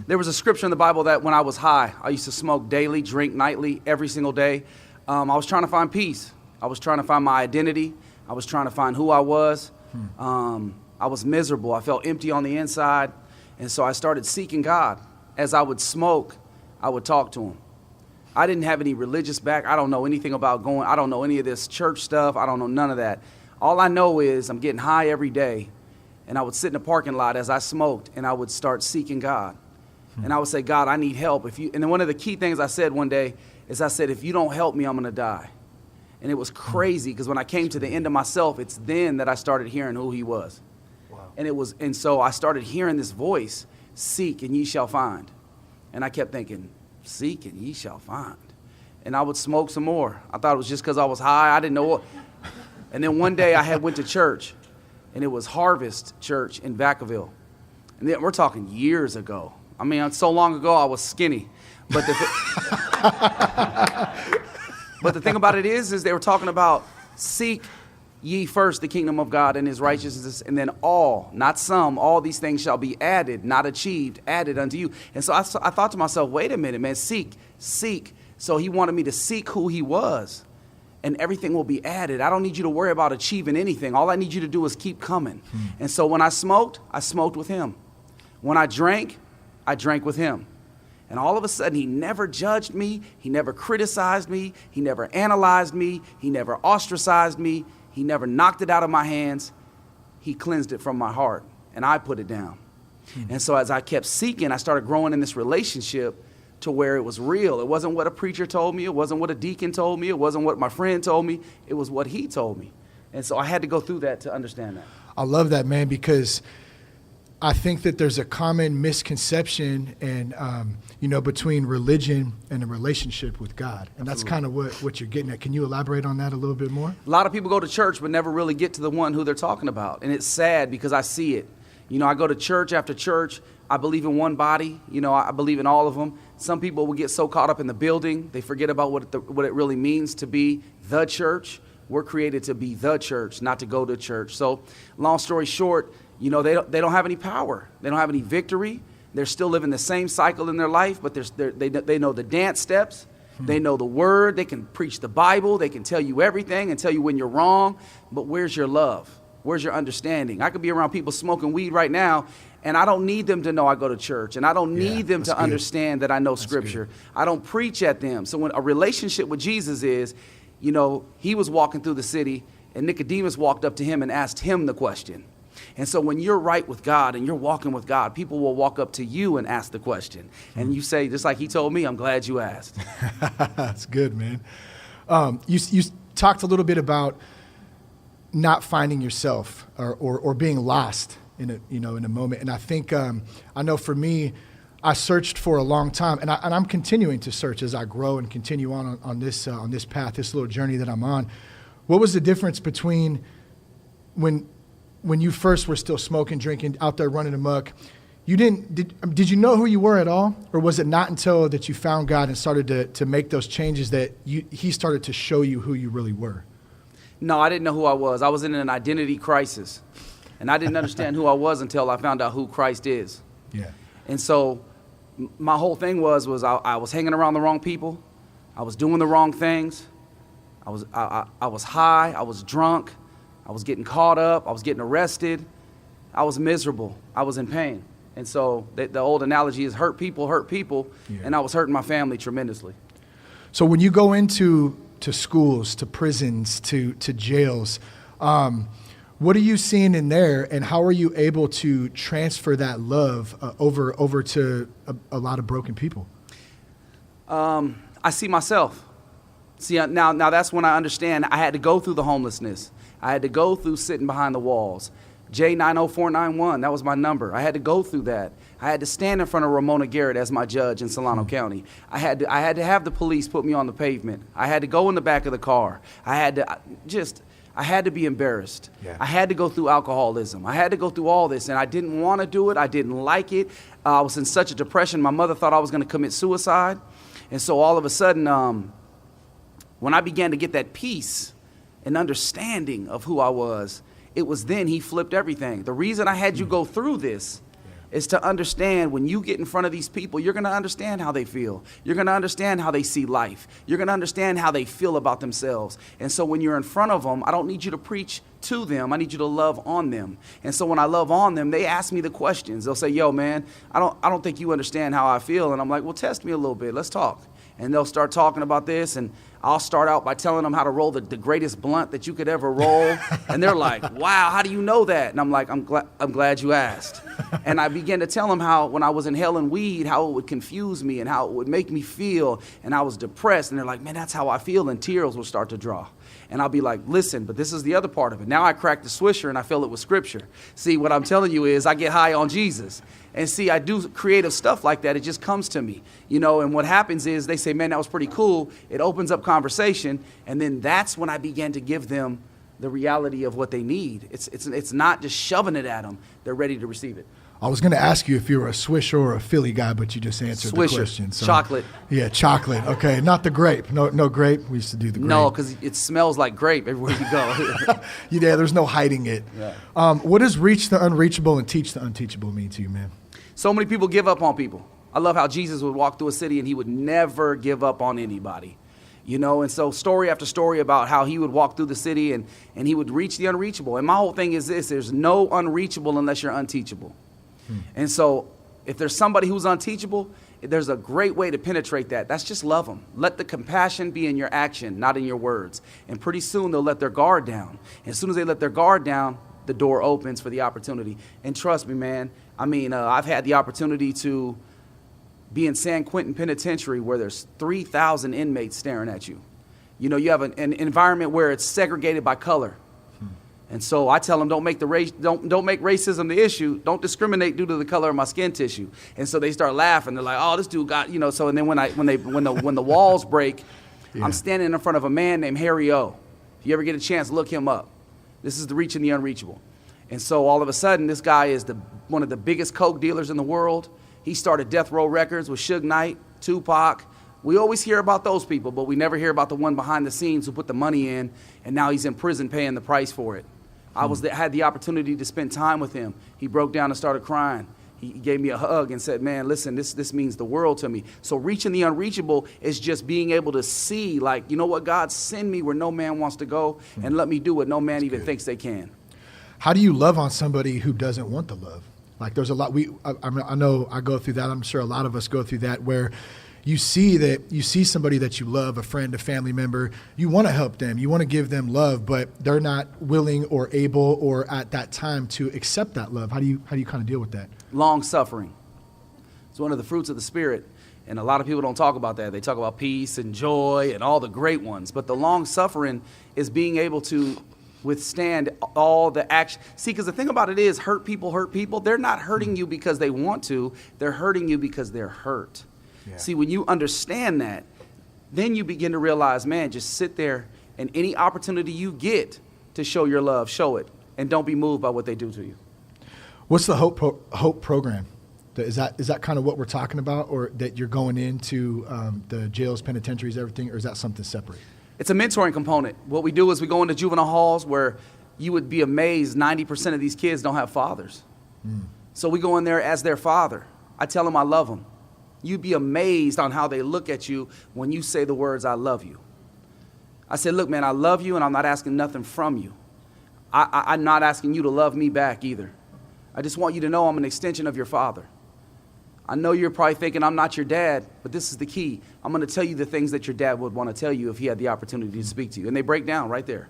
There was a scripture in the Bible that when I was high, I used to smoke daily, drink nightly, every single day. I was trying to find peace. I was trying to find my identity. I was trying to find who I was. I was miserable. I felt empty on the inside. And so I started seeking God. As I would smoke, I would talk to him. I didn't have any religious back. I don't know anything about I don't know any of this church stuff. I don't know none of that. All I know is I'm getting high every day, and I would sit in the parking lot as I smoked, and I would start seeking God. And I would say, God, I need help. And then one of the key things I said one day is I said, if you don't help me, I'm going to die. And it was crazy because when I came to the end of myself, it's then that I started hearing who he was. Wow. And so I started hearing this voice, seek and ye shall find. And I kept thinking, seek and ye shall find. And I would smoke some more. I thought it was just because I was high. I didn't know what. And then one day I went to church, and it was Harvest Church in Vacaville. And then we're talking years ago. I mean, so long ago I was skinny. But the thing about it is they were talking about seek ye first the kingdom of God and his righteousness, and then all, not some, all these things shall be added, not achieved, added unto you. And so I thought to myself, wait a minute, man, seek. So he wanted me to seek who he was. And everything will be added. I don't need you to worry about achieving anything. All I need you to do is keep coming. And so when I smoked with him. When I drank with him. And all of a sudden, he never judged me. He never criticized me. He never analyzed me. He never ostracized me. He never knocked it out of my hands. He cleansed it from my heart. And I put it down. And so as I kept seeking, I started growing in this relationship to where it was real. It wasn't what a preacher told me. It wasn't what a deacon told me. It wasn't what my friend told me. It was what he told me. And so I had to go through that to understand that. I love that, man, because I think that there's a common misconception between religion and a relationship with God. And that's kind of what you're getting at. Can you elaborate on that a little bit more? A lot of people go to church but never really get to the one who they're talking about. And it's sad because I see it. I go to church after church. I believe in one body. I believe in all of them. Some people will get so caught up in the building, they forget about what it really means to be the church. We're created to be the church, not to go to church. So long story short, they don't have any power. They don't have any victory. They're still living the same cycle in their life, but they know the dance steps. They know the word. They can preach the Bible. They can tell you everything and tell you when you're wrong. But where's your love? Where's your understanding? I could be around people smoking weed right now, and I don't need them to know I go to church, and I don't need them to understand that I know Scripture. I don't preach at them. So when a relationship with Jesus is, he was walking through the city, and Nicodemus walked up to him and asked him the question. And so when you're right with God and you're walking with God, people will walk up to you and ask the question. And you say, just like he told me, I'm glad you asked. That's good, man. You talked a little bit about not finding yourself or being lost in a moment. And I think, I know for me, I searched for a long time, and I'm continuing to search as I grow and continue on this path, this little journey that I'm on. What was the difference between when you first were still smoking, drinking, out there running amok? Did you know who you were at all? Or was it not until that you found God and started to make those changes that he started to show you who you really were? No, I didn't know who I was. I was in an identity crisis. And I didn't understand who I was until I found out who Christ is. Yeah. And so my whole thing was I was hanging around the wrong people. I was doing the wrong things. I was high. I was drunk. I was getting caught up. I was getting arrested. I was miserable. I was in pain. And so the old analogy is hurt people. Yeah. And I was hurting my family tremendously. So when you go into schools, to prisons, to jails, what are you seeing in there, and how are you able to transfer that love over to a lot of broken people? I see myself. See, now that's when I understand I had to go through the homelessness. I had to go through sitting behind the walls. J90491, that was my number. I had to go through that. I had to stand in front of Ramona Garrett as my judge in Solano County. I had to have the police put me on the pavement. I had to go in the back of the car. I had to be embarrassed. Yeah. I had to go through alcoholism. I had to go through all this, and I didn't want to do it. I didn't like it. I was in such a depression. My mother thought I was going to commit suicide. And so all of a sudden, when I began to get that peace and understanding of who I was, it was then he flipped everything. The reason I had you go through this is to understand when you get in front of these people, you're going to understand how they feel. You're going to understand how they see life. You're going to understand how they feel about themselves. And so when you're in front of them, I don't need you to preach to them. I need you to love on them. And so when I love on them, they ask me the questions. They'll say, yo, man, I don't think you understand how I feel. And I'm like, well, test me a little bit. Let's talk. And they'll start talking about this, and I'll start out by telling them how to roll the greatest blunt that you could ever roll. And they're like, wow, how do you know that? And I'm like, I'm glad you asked. And I began to tell them how when I was inhaling weed, how it would confuse me and how it would make me feel, and I was depressed. And they're like, man, that's how I feel. And tears will start to draw. And I'll be like, listen, but this is the other part of it. Now I cracked the swisher and I fill it with scripture. See, what I'm telling you is I get high on Jesus. And see, I do creative stuff like that. It just comes to me, you know, and what happens is they say, man, that was pretty cool. It opens up conversation. And then that's when I began to give them the reality of what they need. It's not just shoving it at them. They're ready to receive it. I was going to ask you if you were a Swisher or a Philly guy, but you just answered Swisher. the question. So, chocolate. Yeah, chocolate. Okay, not the grape. No grape. We used to do the grape. No, because it smells like grape everywhere you go. Yeah, there's no hiding it. Yeah. What does reach the unreachable and teach the unteachable mean to you, man? So many people give up on people. I love how Jesus would walk through a city and he would never give up on anybody. You know, and so story after story about how he would walk through the city and he would reach the unreachable. And my whole thing is this: there's no unreachable unless you're unteachable. And so if there's somebody who's unteachable, there's a great way to penetrate that. That's just love them. Let the compassion be in your action, not in your words. And pretty soon they'll let their guard down. And as soon as they let their guard down, the door opens for the opportunity. And trust me, man, I mean, I've had the opportunity to be in San Quentin Penitentiary where there's 3,000 inmates staring at you. You know, you have an environment where it's segregated by color. And so I tell them, don't make racism the issue. Don't discriminate due to the color of my skin tissue. And so they start laughing. They're like, oh, this dude got, you know. So and then when the walls break, yeah. I'm standing in front of a man named Harry O. If you ever get a chance, look him up. This is the reaching the unreachable. And so all of a sudden, this guy is one of the biggest coke dealers in the world. He started Death Row Records with Suge Knight, Tupac. We always hear about those people, but we never hear about the one behind the scenes who put the money in, and now he's in prison paying the price for it. I had the opportunity to spend time with him. He broke down and started crying. He gave me a hug and said, man, listen, this means the world to me. So reaching the unreachable is just being able to see, like, you know what, God, send me where no man wants to go and let me do what no man even thinks they can. How do you love on somebody who doesn't want the love? Like there's a lot, I know I go through that. I'm sure a lot of us go through that where you see somebody that you love, a friend, a family member, you want to help them, you want to give them love, but they're not willing or able or at that time to accept that love. How do you kind of deal with that? Long suffering. It's one of the fruits of the Spirit. And a lot of people don't talk about that. They talk about peace and joy and all the great ones. But the long suffering is being able to withstand all the action. See, because the thing about it is hurt people. They're not hurting you because they want to. They're hurting you because they're hurt. Yeah. See, when you understand that, then you begin to realize, man, just sit there and any opportunity you get to show your love, show it. And don't be moved by what they do to you. What's the Hope program? Is that kind of what we're talking about, or that you're going into the jails, penitentiaries, everything, or is that something separate? It's a mentoring component. What we do is we go into juvenile halls where you would be amazed 90% of these kids don't have fathers. So we go in there as their father. I tell them I love them. You'd be amazed on how they look at you when you say the words, I love you. I said, look, man, I love you, and I'm not asking nothing from you. I'm not asking you to love me back either. I just want you to know I'm an extension of your father. I know you're probably thinking I'm not your dad, but this is the key. I'm going to tell you the things that your dad would want to tell you if he had the opportunity to speak to you. And they break down right there.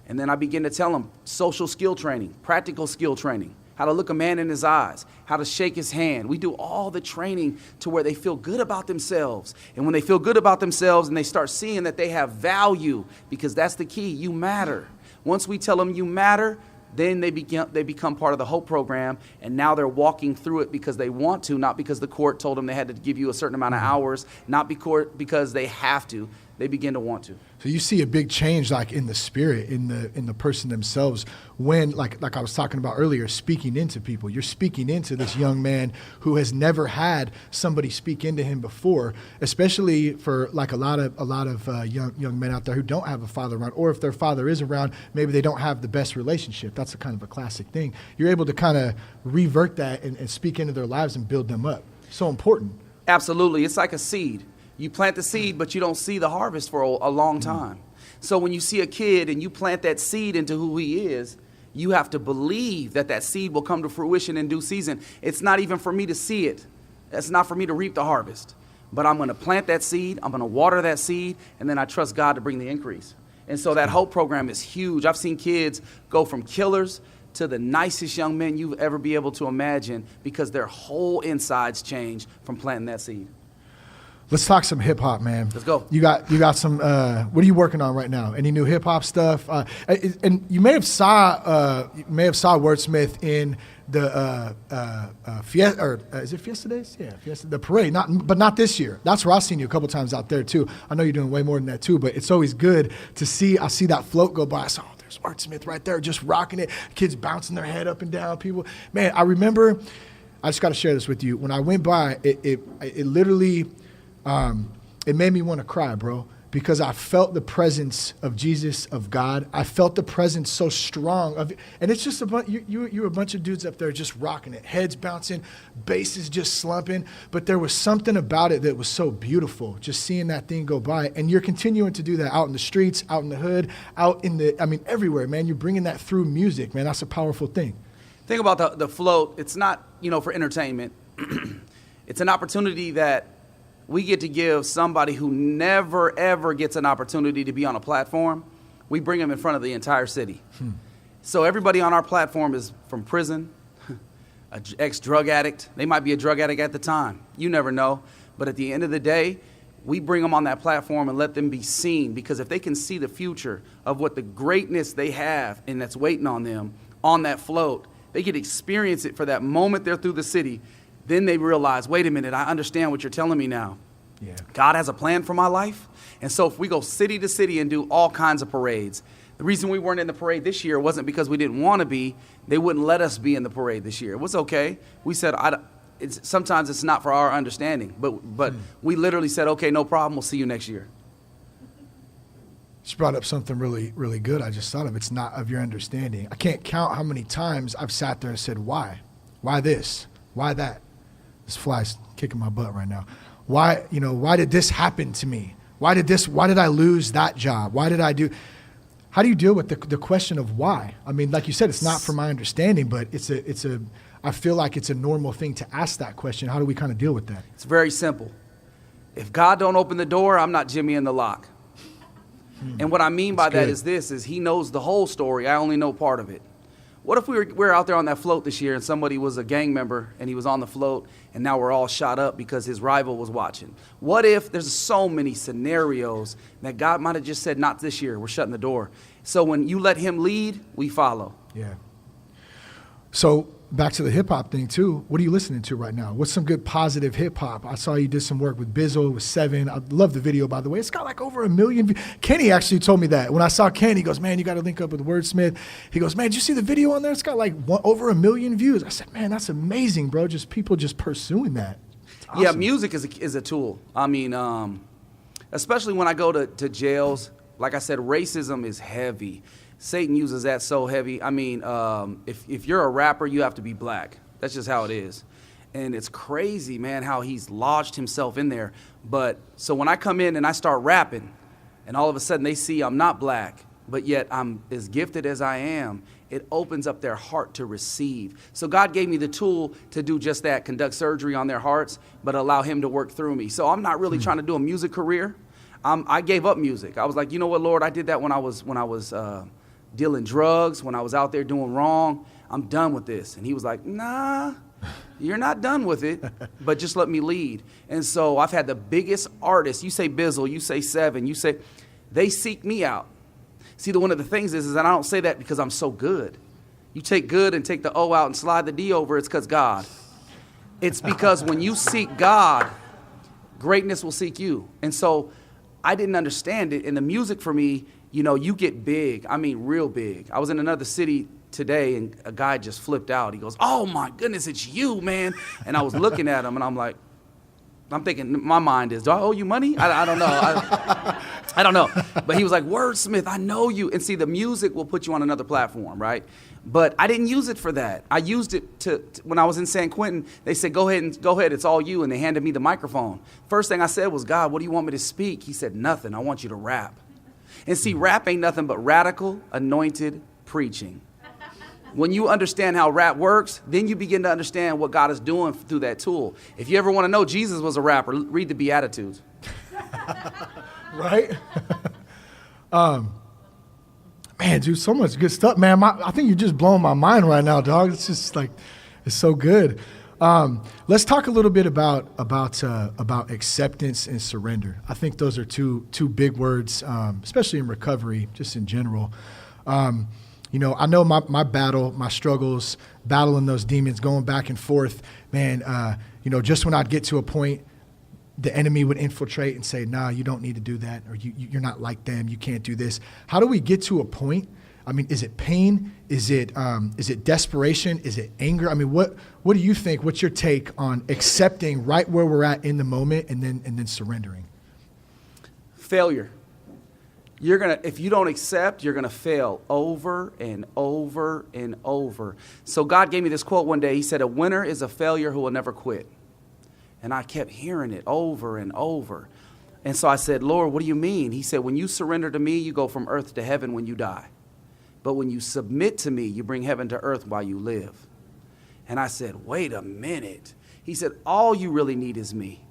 And then I begin to tell them social skill training, practical skill training, how to look a man in his eyes, how to shake his hand. We do all the training to where they feel good about themselves. And when they feel good about themselves and they start seeing that they have value, because that's the key, you matter. Once we tell them you matter, then they become part of the HOPE program, and now they're walking through it because they want to, not because the court told them they had to give you a certain amount of hours, not because they have to. They begin to want to. So you see a big change, like in the spirit, in the person themselves, when, like I was talking about earlier, speaking into people. You're speaking into this young man who has never had somebody speak into him before, especially for like a lot of young men out there who don't have a father around, or if their father is around, maybe they don't have the best relationship. That's a kind of a classic thing. You're able to kind of revert that and speak into their lives and build them up. So important. Absolutely. It's like a seed. You plant the seed, but you don't see the harvest for a long time. So when you see a kid and you plant that seed into who he is, you have to believe that seed will come to fruition in due season. It's not even for me to see it. It's not for me to reap the harvest. But I'm going to plant that seed, I'm going to water that seed, and then I trust God to bring the increase. And so that HOPE program is huge. I've seen kids go from killers to the nicest young men you've ever be able to imagine because their whole insides change from planting that seed. Let's talk some hip hop, man. Let's go. You got some. What are you working on right now? Any new hip hop stuff? And you may have saw Wordsmith in the Fiesta, or is it Fiesta Days? Yeah, Fiesta, the parade. But not this year. That's where I've seen you a couple times out there too. I know you're doing way more than that too. But it's always good to see. I see that float go by. I saw, there's Wordsmith right there, just rocking it. Kids bouncing their head up and down. People, man, I remember. I just got to share this with you. When I went by, it literally. It made me want to cry, bro, because I felt the presence of Jesus, of God. I felt the presence so strong of, and it's just you were a bunch of dudes up there just rocking it, heads bouncing, basses just slumping. But there was something about it that was so beautiful, just seeing that thing go by. And you're continuing to do that out in the streets, out in the hood, everywhere, man. You're bringing that through music, man. That's a powerful thing. Think about the float. It's not, for entertainment. It's an opportunity that we get to give somebody who never, ever gets an opportunity to be on a platform. We bring them in front of the entire city. So everybody on our platform is from prison, an ex-drug addict. They might be a drug addict at the time. You never know. But at the end of the day, we bring them on that platform and let them be seen, because if they can see the future of what the greatness they have and that's waiting on them on that float, they can experience it for that moment they're through the city. Then they realize, wait a minute, I understand what you're telling me now. Yeah. God has a plan for my life. And so if we go city to city and do all kinds of parades, the reason we weren't in the parade this year wasn't because we didn't want to be. They wouldn't let us be in the parade this year. It was okay. We said, sometimes it's not for our understanding. But we literally said, okay, no problem. We'll see you next year. Just brought up something really, really good. I just thought of it's not of your understanding. I can't count how many times I've sat there and said, why? Why this? Why that? This fly's kicking my butt right now. Why did this happen to me? Why did I lose that job? How do you deal with the question of why? I mean, like you said, it's not from my understanding, but I feel like it's a normal thing to ask that question. How do we kind of deal with that? It's very simple. If God don't open the door, I'm not Jimmy in the lock. And what I mean by that is he knows the whole story. I only know part of it. What if we were out there on that float this year and somebody was a gang member and he was on the float and now we're all shot up because his rival was watching? What if there's so many scenarios that God might have just said, not this year, we're shutting the door. So when you let him lead, we follow. Yeah. So back to the hip hop thing too. What are you listening to right now? What's some good positive hip hop? I saw you did some work with Bizzle, with Seven. I love the video, by the way. It's got like over 1 million views. Kenny actually told me that. When I saw Kenny, he goes, man, you got to link up with Wordsmith. He goes, man, did you see the video on there? It's got like over 1 million views. I said, man, that's amazing, bro. Just people just pursuing that. Awesome. Yeah, music is a tool. I mean, especially when I go to jails, like I said, racism is heavy. Satan uses that so heavy. I mean, if you're a rapper, you have to be black. That's just how it is. And it's crazy, man, how he's lodged himself in there. But so when I come in and I start rapping, and all of a sudden they see I'm not black, but yet I'm as gifted as I am, it opens up their heart to receive. So God gave me the tool to do just that, conduct surgery on their hearts, but allow him to work through me. So I'm not really trying to do a music career. I gave up music. I was like, you know what, Lord, I did that when I was dealing drugs, when I was out there doing wrong. I'm done with this. And he was like, nah, you're not done with it, but just let me lead. And so I've had the biggest artists. You say Bizzle, you say Seven, you say, they seek me out. See, one of the things is that I don't say that because I'm so good. You take good and take the O out and slide the D over, it's because God. It's because when you seek God, greatness will seek you. And so I didn't understand it. And the music for me, you get big. I mean, real big. I was in another city today and a guy just flipped out. He goes, "Oh my goodness, it's you, man." And I was looking at him and I'm thinking, my mind is, do I owe you money? I don't know. I don't know. But he was like, "Wordsmith, I know you." And see, the music will put you on another platform, right? But I didn't use it for that. I used it to when I was in San Quentin, they said, go ahead, it's all you. And they handed me the microphone. First thing I said was, "God, what do you want me to speak?" He said, "Nothing. I want you to rap." And see, rap ain't nothing but radical, anointed preaching. When you understand how rap works, then you begin to understand what God is doing through that tool. If you ever want to know Jesus was a rapper, read the Beatitudes. Right? Man, dude, so much good stuff, man. I think you're just blowing my mind right now, dog. It's just like, it's so good. Let's talk a little bit about acceptance and surrender. I think those are two big words, especially in recovery, just in general. I know my battle, my struggles, battling those demons, going back and forth, man, just when I'd get to a point, the enemy would infiltrate and say, "Nah, you don't need to do that," or you're not like them, you can't do this. How do we get to a point? I mean, is it pain? Is it desperation? Is it anger? I mean, what do you think? What's your take on accepting right where we're at in the moment and then surrendering? Failure. If you don't accept, you're gonna fail over and over and over. So God gave me this quote one day. He said, "A winner is a failure who will never quit." And I kept hearing it over and over. And so I said, "Lord, what do you mean?" He said, "When you surrender to me, you go from earth to heaven when you die. But when you submit to me, you bring heaven to earth while you live." And I said, "Wait a minute." He said, "All you really need is me."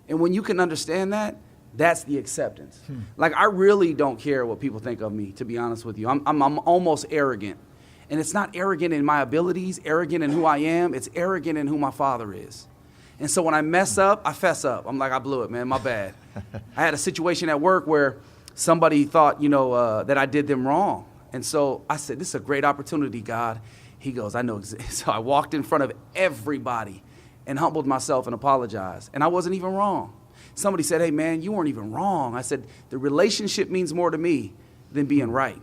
And when you can understand that, that's the acceptance. Like, I really don't care what people think of me, to be honest with you. I'm almost arrogant. And it's not arrogant in my abilities, arrogant in who I am. It's arrogant in who my Father is. And so when I mess up, I fess up. I'm like, "I blew it, man, my bad." I had a situation at work where somebody thought, that I did them wrong. And so I said, "This is a great opportunity, God." He goes, "I know." So I walked in front of everybody and humbled myself and apologized. And I wasn't even wrong. Somebody said, "Hey, man, you weren't even wrong." I said, "The relationship means more to me than being right."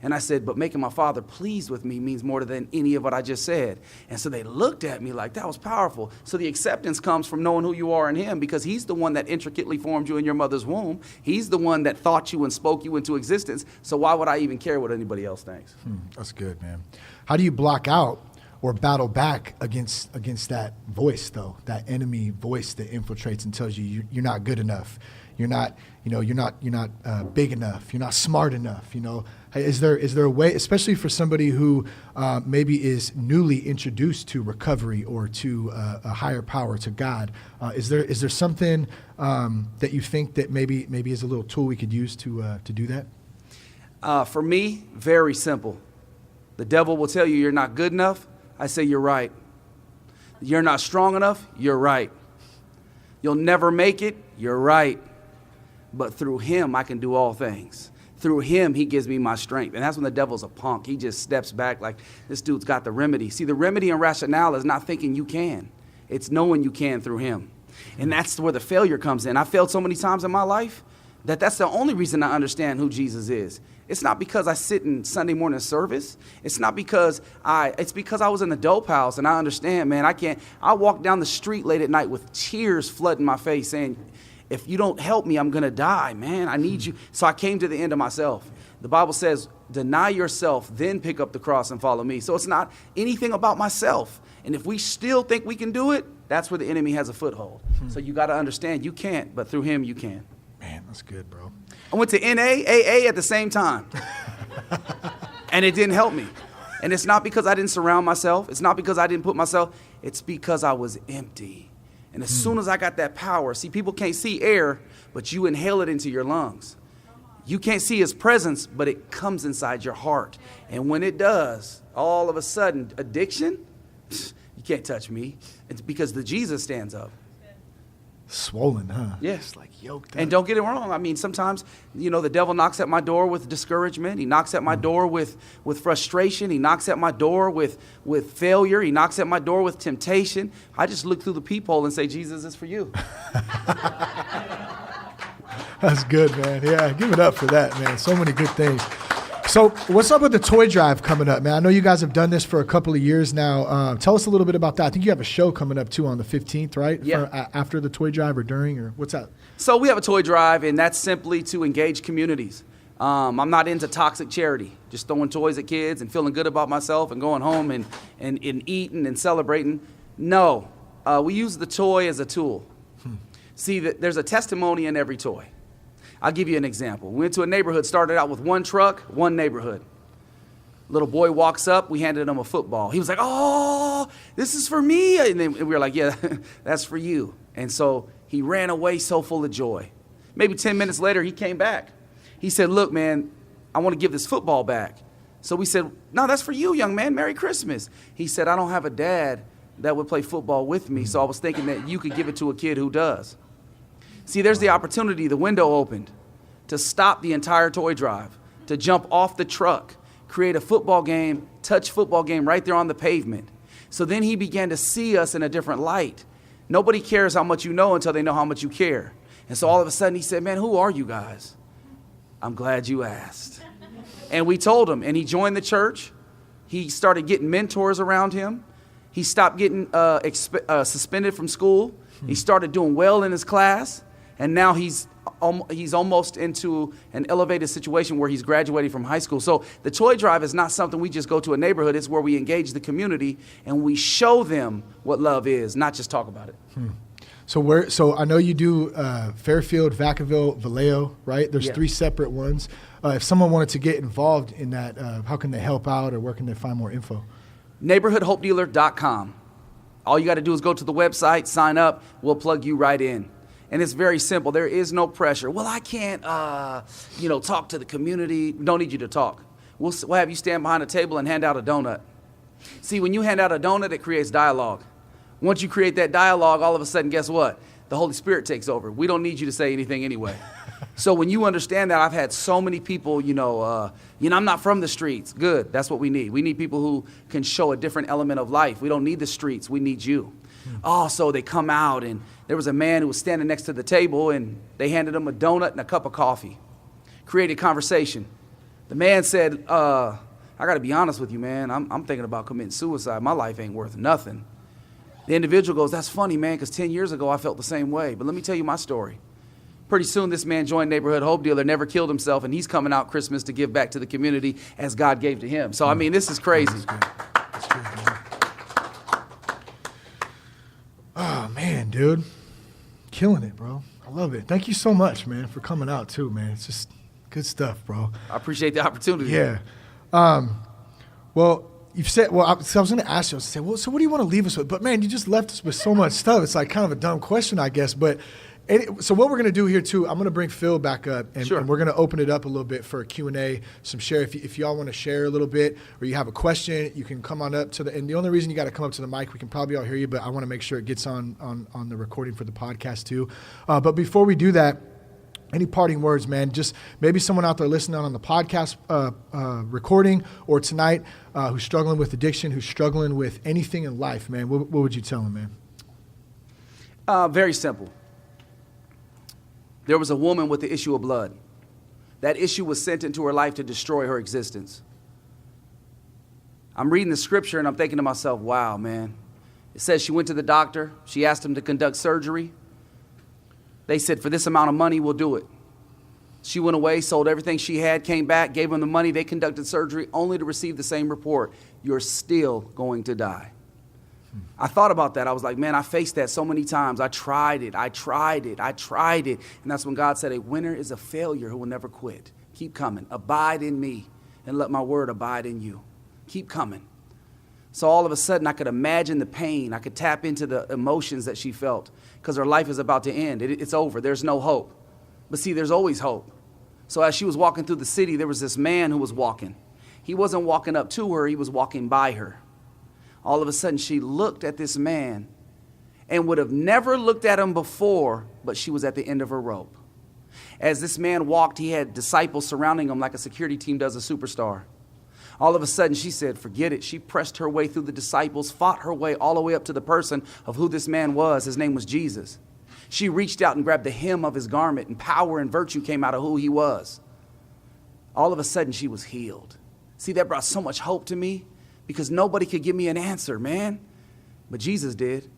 And I said, "But making my Father pleased with me means more than any of what I just said." And so they looked at me like, that was powerful. So the acceptance comes from knowing who you are in Him, because He's the one that intricately formed you in your mother's womb. He's the one that thought you and spoke you into existence. So why would I even care what anybody else thinks? That's good, man. How do you block out or battle back against that voice, though, that enemy voice that infiltrates and tells you you're not good enough, you're not big enough, you're not smart enough? Is there a way, especially for somebody who maybe is newly introduced to recovery or to a higher power, to God? Is there something that you think that maybe is a little tool we could use to do that? For me, very simple. The devil will tell you you're not good enough. I say, "You're right." You're not strong enough. You're right. You'll never make it. You're right. But through Him, I can do all things. Through Him, He gives me my strength. And that's when the devil's a punk. He just steps back like, this dude's got the remedy. See, the remedy and rationale is not thinking you can. It's knowing you can through Him. And that's where the failure comes in. I failed so many times in my life that's the only reason I understand who Jesus is. It's not because I sit in Sunday morning service. It's because I was in the dope house, and I understand, man, I walk down the street late at night with tears flooding my face saying, "If you don't help me, I'm going to die, man. I need you." So I came to the end of myself. The Bible says, "Deny yourself, then pick up the cross and follow me." So it's not anything about myself. And if we still think we can do it, that's where the enemy has a foothold. So you got to understand, you can't, but through Him, you can. Man, that's good, bro. I went to NA, AA at the same time. And it didn't help me. And it's not because I didn't surround myself. It's not because I didn't put myself. It's because I was empty. And as soon as I got that power, see, people can't see air, but you inhale it into your lungs. You can't see His presence, but it comes inside your heart. And when it does, all of a sudden, addiction, you can't touch me. It's because the Jesus stands up. Swollen, huh? Yeah. Just like yoked up. And don't get it wrong. I mean, sometimes, the devil knocks at my door with discouragement. He knocks at my door with frustration. He knocks at my door with failure. He knocks at my door with temptation. I just look through the peephole and say, Jesus is for you. That's good, man. Yeah, give it up for that, man. So many good things. So what's up with the toy drive coming up, man? I know you guys have done this for a couple of years now. Tell us a little bit about that. I think you have a show coming up, too, on the 15th, right? Yeah. After the toy drive or during, or what's that? So we have a toy drive, and that's simply to engage communities. I'm not into toxic charity, just throwing toys at kids and feeling good about myself and going home and eating and celebrating. No, we use the toy as a tool. See, there's a testimony in every toy. I'll give you an example. We went to a neighborhood, started out with one truck, one neighborhood. Little boy walks up, we handed him a football. He was like, oh, this is for me. And then we were like, yeah, that's for you. And so he ran away so full of joy. Maybe 10 minutes later, he came back. He said, look, man, I want to give this football back. So we said, no, that's for you, young man. Merry Christmas. He said, I don't have a dad that would play football with me, so I was thinking that you could give it to a kid who does. See, there's the opportunity, the window opened, to stop the entire toy drive, to jump off the truck, create a football game, touch football game right there on the pavement. So then he began to see us in a different light. Nobody cares how much you know until they know how much you care. And so all of a sudden he said, man, who are you guys? I'm glad you asked. And we told him, and he joined the church. He started getting mentors around him. He stopped getting suspended from school. He started doing well in his class. And now he's almost into an elevated situation where he's graduating from high school. So the toy drive is not something we just go to a neighborhood. It's where we engage the community and we show them what love is, not just talk about it. So I know you do Fairfield, Vacaville, Vallejo, right? There's 3 separate ones. If someone wanted to get involved in that, how can they help out or where can they find more info? NeighborhoodHopeDealer.com. All you got to do is go to the website, sign up. We'll plug you right in. And it's very simple. There is no pressure. Well, I can't, talk to the community. Don't need you to talk. We'll have you stand behind a table and hand out a donut. See, when you hand out a donut, it creates dialogue. Once you create that dialogue, all of a sudden, guess what? The Holy Spirit takes over. We don't need you to say anything anyway. So when you understand that, I've had so many people, I'm not from the streets. Good. That's what we need. We need people who can show a different element of life. We don't need the streets. We need you. Oh, so they come out, and there was a man who was standing next to the table, and they handed him a donut and a cup of coffee. Created conversation. The man said, I got to be honest with you, man. I'm thinking about committing suicide. My life ain't worth nothing. The individual goes, that's funny, man, because 10 years ago I felt the same way. But let me tell you my story. Pretty soon this man joined Neighborhood Hope Dealer, never killed himself, and he's coming out Christmas to give back to the community as God gave to him. So, I mean, this is crazy. That's good, man. Oh, man, dude. Killing it, bro. I love it. Thank you so much, man, for coming out, too, man. It's just good stuff, bro. I appreciate the opportunity. Yeah. Well, you've said, I was going to ask you, so what do you want to leave us with? But, man, you just left us with so much stuff. It's like kind of a dumb question, I guess. But so what we're going to do here, too, I'm going to bring Phil back up, and we're going to open it up a little bit for a Q&A, some share. If y'all want to share a little bit or you have a question, you can come on up to and the only reason you got to come up to the mic, we can probably all hear you, but I want to make sure it gets on the recording for the podcast, too. But before we do that, any parting words, man? Just maybe someone out there listening on the podcast recording or tonight who's struggling with addiction, who's struggling with anything in life, man. What would you tell them, man? Very simple. There was a woman with the issue of blood. That issue was sent into her life to destroy her existence. I'm reading the scripture and I'm thinking to myself, wow, man. It says she went to the doctor. She asked him to conduct surgery. They said, for this amount of money, we'll do it. She went away, sold everything she had, came back, gave them the money. They conducted surgery only to receive the same report. You're still going to die. I thought about that. I was like, man, I faced that so many times. I tried it. And that's when God said, a winner is a failure who will never quit. Keep coming. Abide in me and let my word abide in you. Keep coming. So all of a sudden, I could imagine the pain. I could tap into the emotions that she felt because her life is about to end. It's over. There's no hope. But see, there's always hope. So as she was walking through the city, there was this man who was walking. He wasn't walking up to her. He was walking by her. All of a sudden, she looked at this man, and would have never looked at him before, but she was at the end of her rope. As this man walked, he had disciples surrounding him like a security team does a superstar. All of a sudden, she said, forget it. She pressed her way through the disciples, fought her way all the way up to the person of who this man was. His name was Jesus. She reached out and grabbed the hem of his garment, and power and virtue came out of who he was. All of a sudden, she was healed. See, that brought so much hope to me because nobody could give me an answer, man. But Jesus did.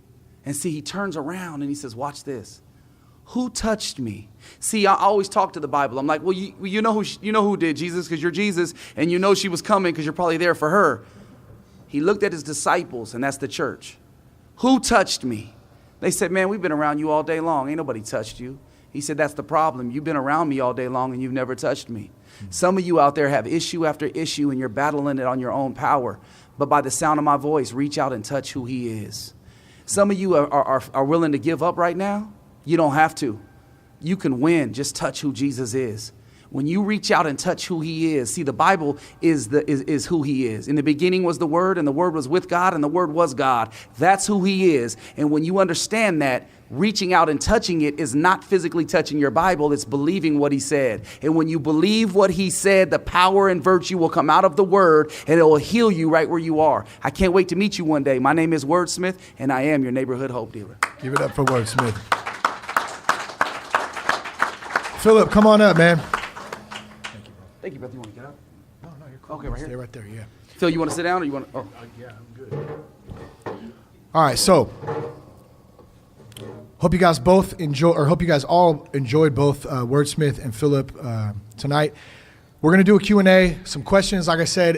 And see, he turns around and he says, watch this. Who touched me? See, I always talk to the Bible. I'm like, well, you know who did, Jesus, because you're Jesus, and you know she was coming because you're probably there for her. He looked at his disciples, and that's the church. Who touched me? They said, man, we've been around you all day long. Ain't nobody touched you. He said, that's the problem. You've been around me all day long, and you've never touched me. Some of you out there have issue after issue, and you're battling it on your own power. But by the sound of my voice, reach out and touch who he is. Some of you are willing to give up right now. You don't have to. You can win. Just touch who Jesus is. When you reach out and touch who he is, see, the Bible is who he is. In the beginning was the Word, and the Word was with God, and the Word was God. That's who he is. And when you understand that, reaching out and touching it is not physically touching your Bible. It's believing what he said. And when you believe what he said, the power and virtue will come out of the Word, and it will heal you right where you are. I can't wait to meet you one day. My name is Wordsmith, and I am your neighborhood hope dealer. Give it up for Wordsmith. Phillip, come on up, man. Thank you, brother. You want to get up? No, you're cool. Okay, right here. Stay right there, yeah. Phil, you want to sit down or you want to? Oh. Yeah, I'm good. All right, so hope you guys all enjoyed both Wordsmith and Phillip tonight. We're gonna do a Q&A, some questions. Like I said,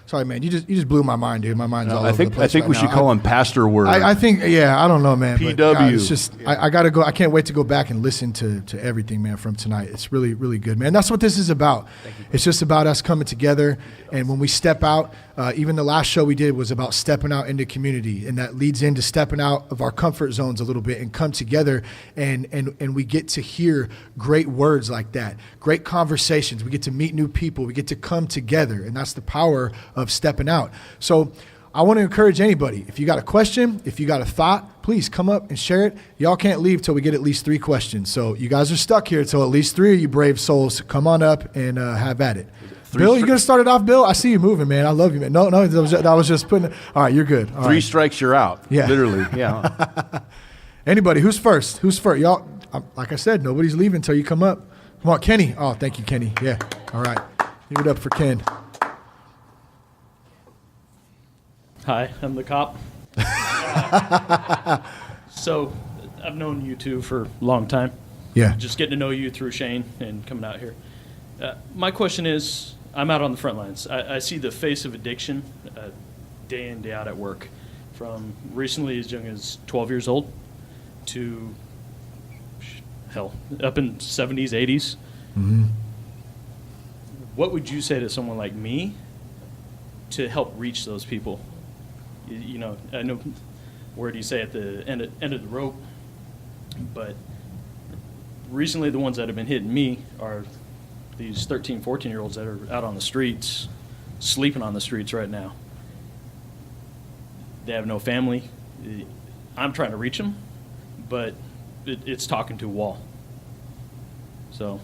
sorry, man, you just blew my mind, dude. My mind's all over the place. I think we should call him Pastor Word. I think, yeah, I don't know, man. PW. But, it's just, I gotta go. I can't wait to go back and listen to everything, man, from tonight. It's really, really good, man. That's what this is about. It's just about us coming together, and when we step out, even the last show we did was about stepping out into community, and that leads into stepping out of our comfort zones a little bit and come together, and we get to hear great words like that, great conversations. We get to meet new people. We get to come together, and that's the power of stepping out. So I want to encourage anybody, if you got a question, if you got a thought, please come up and share it. Y'all can't leave till we get at least 3 questions. So you guys are stuck here till at least 3 of you brave souls come on up and have at it. Bill, you going to start it off, Bill? I see you moving, man. I love you, man. No, that was just putting it. All right, you're good. All 3 right. strikes, you're out. Yeah. Literally, yeah. Anybody, who's first? Y'all, like I said, nobody's leaving until you come up. Come on, Kenny. Oh, thank you, Kenny. Yeah. All right. Give it up for Ken. Hi, I'm the cop. So, I've known you two for a long time. Yeah. Just getting to know you through Shane and coming out here. My question is, I'm out on the front lines. I see the face of addiction day in, day out at work. From recently as young as 12 years old to, hell, up in 70s, 80s. Mm-hmm. What would you say to someone like me to help reach those people? You know, I know, where do you say at the end of the rope, but recently the ones that have been hitting me are these 13, 14-year-olds that are out on the streets, sleeping on the streets right now. They have no family. I'm trying to reach them, but it's talking to a wall. So.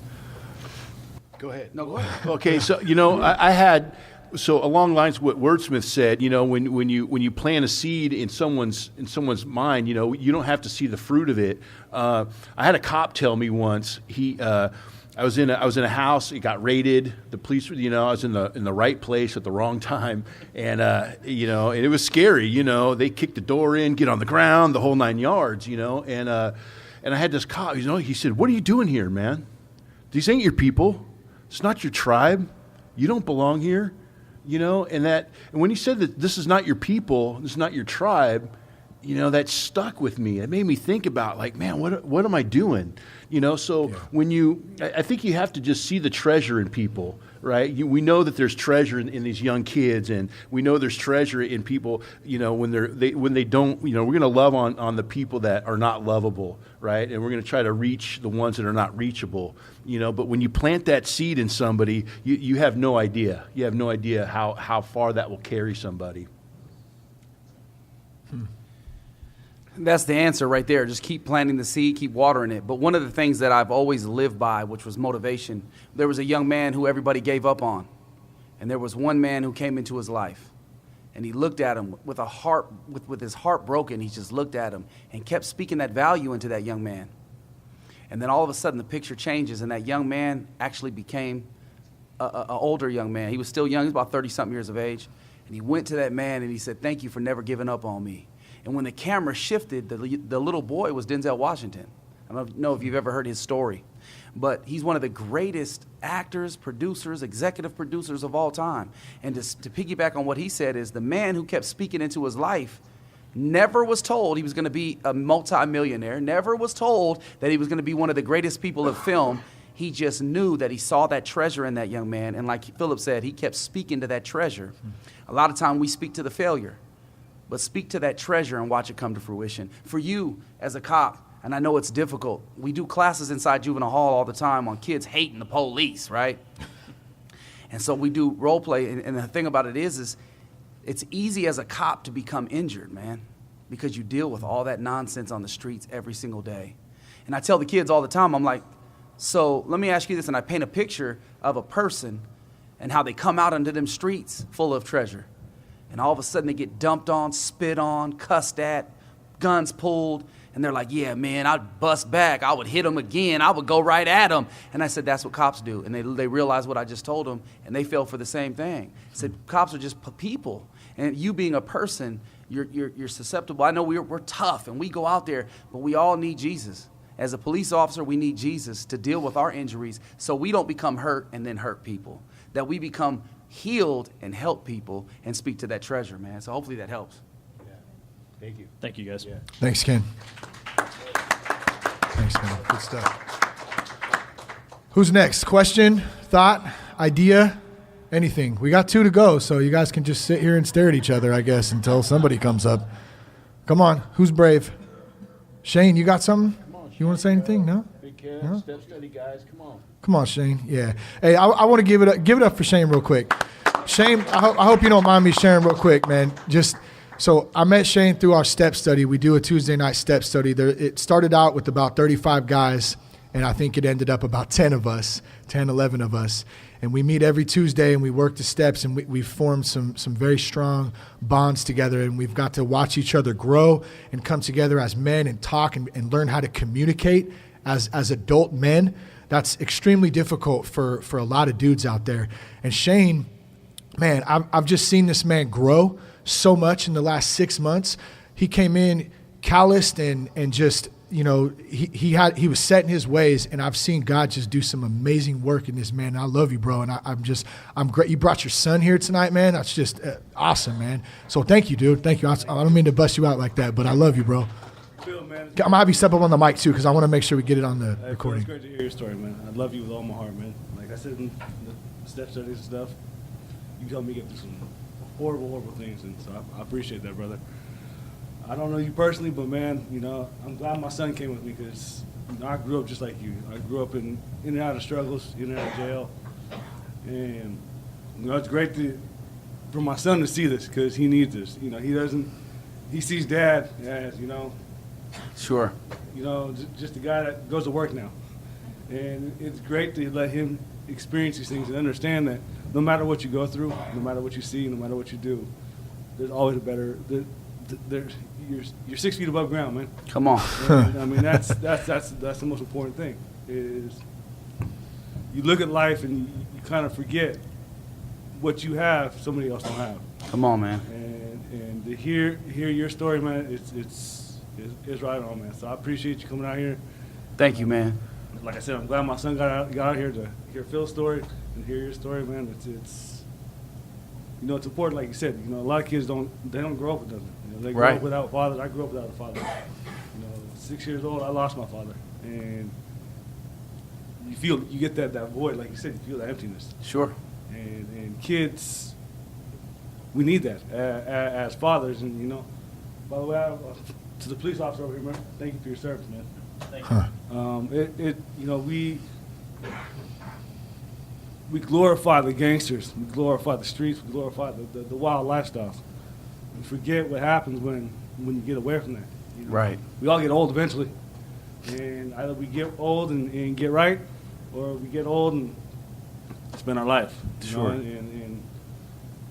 Go ahead. No, go ahead. Okay, so, I had... So along lines of what Wordsmith said, when you plant a seed in someone's mind, you don't have to see the fruit of it. I had a cop tell me once I was in a house. It got raided. The police, I was in the right place at the wrong time, and and it was scary. They kicked the door in, get on the ground, the whole 9 yards. And I had this cop. He said, "What are you doing here, man? These ain't your people. It's not your tribe. You don't belong here." And when he said that this is not your people, this is not your tribe, that stuck with me. It made me think about, like, man, what am I doing? So yeah. I think you have to just see the treasure in people, right? We know that there's treasure in these young kids, and we know there's treasure in people, when they don't, we're going to love on the people that are not lovable, right? And we're going to try to reach the ones that are not reachable, but when you plant that seed in somebody, you have no idea. You have no idea how far that will carry somebody. That's the answer right there. Just keep planting the seed, keep watering it. But one of the things that I've always lived by, which was motivation, there was a young man who everybody gave up on. And there was one man who came into his life. And he looked at him with his heart broken. He just looked at him and kept speaking that value into that young man. And then all of a sudden the picture changes, and that young man actually became an older young man. He was still young. He was about 30-something years of age. And he went to that man and he said, "Thank you for never giving up on me." And when the camera shifted, the little boy was Denzel Washington. I don't know if you've ever heard his story, but he's one of the greatest actors, producers, executive producers of all time. And to piggyback on what he said is the man who kept speaking into his life never was told he was going to be a multimillionaire, never was told that he was going to be one of the greatest people of film. He just knew that he saw that treasure in that young man. And like Phillip said, he kept speaking to that treasure. A lot of time we speak to the failure, but speak to that treasure and watch it come to fruition. For you as a cop, and I know it's difficult, we do classes inside juvenile hall all the time on kids hating the police, right? And so we do role play, and the thing about it is it's easy as a cop to become injured, man, because you deal with all that nonsense on the streets every single day. And I tell the kids all the time, I'm like, so let me ask you this, and I paint a picture of a person and how they come out into them streets full of treasure. And all of a sudden they get dumped on, spit on, cussed at, guns pulled, and they're like, "Yeah, man, I'd bust back. I would hit them again. I would go right at them." And I said, that's what cops do. And they realized what I just told them, and they fell for the same thing. I said, cops are just people. And you being a person, you're susceptible. I know we're tough, and we go out there, but we all need Jesus. As a police officer, we need Jesus to deal with our injuries so we don't become hurt and then hurt people, that we become healed and help people and speak to that treasure, man. So hopefully that helps. Yeah. Thank you. Thank you, guys. Yeah. Thanks, Ken. Thanks, man. Good stuff. Who's next? Question, thought, idea, anything? We got 2 to go, so you guys can just sit here and stare at each other, I guess, until somebody comes up. Come on. Who's brave? Shane, you got something? You want to say anything? No? Big kids, No? step study guys, come on. Come on, Shane. Yeah. Hey, I want to give it up for Shane real quick. Shane, I hope you don't mind me sharing real quick, man. So I met Shane through our step study. We do a Tuesday night step study. It started out with about 35 guys, and I think it ended up about 10, 11 of us. And we meet every Tuesday, and we work the steps, and we've formed some very strong bonds together, and we've got to watch each other grow and come together as men and talk and learn how to communicate as adult men. That's extremely difficult for a lot of dudes out there. And Shane, man, I've just seen this man grow so much in the last 6 months. He came in calloused and just, you know, he was set in his ways, and I've seen God just do some amazing work in this man. And I love you, bro. And I'm great. You brought your son here tonight, man. That's just awesome, man. So thank you, dude. Thank you. I don't mean to bust you out like that, but I love you, bro. Phil, man. I'm gonna have you step up on the mic too, because I want to make sure we get it on the Hey, recording. Phil, it's great to hear your story, man. I love you with all my heart, man. Like I said in the step studies and stuff, you helped me get through some horrible things, and so I appreciate that, brother. I don't know you personally, but man, you know, I'm glad my son came with me because, you know, I grew up just like you. I grew up in and out of struggles, in and out of jail, and you know, it's great for my son to see this because he needs this. You know, he sees dad as, you know, Sure. you know, just a guy that goes to work now. And it's great to let him experience these things and understand that no matter what you go through, no matter what you see, no matter what you do, there's always a better, you're 6 feet above ground, man. Come on. And, I mean, that's the most important thing is you look at life and you kind of forget what you have somebody else don't have. Come on, man. And to hear your story, man, it's right on, man. So I appreciate you coming out here. Thank you, man. Like I said, I'm glad my son got out here to hear Phil's story and hear your story, man. It's you know, it's important, like you said. You know, a lot of kids don't grow up with nothing. You know, they grow Right. up without fathers. I grew up without a father. You know, 6 years old, I lost my father, and you get that void, like you said, you feel that emptiness. Sure. And kids, we need that as fathers. And you know, by the way, to the police officer over here, man, thank you for your service, man. Thank You know, we glorify the gangsters, we glorify the streets, we glorify the wild lifestyles. We forget what happens when you get away from that. You know? Right. We all get old eventually. And either we get old and get right, or we get old and spend our life. You know? And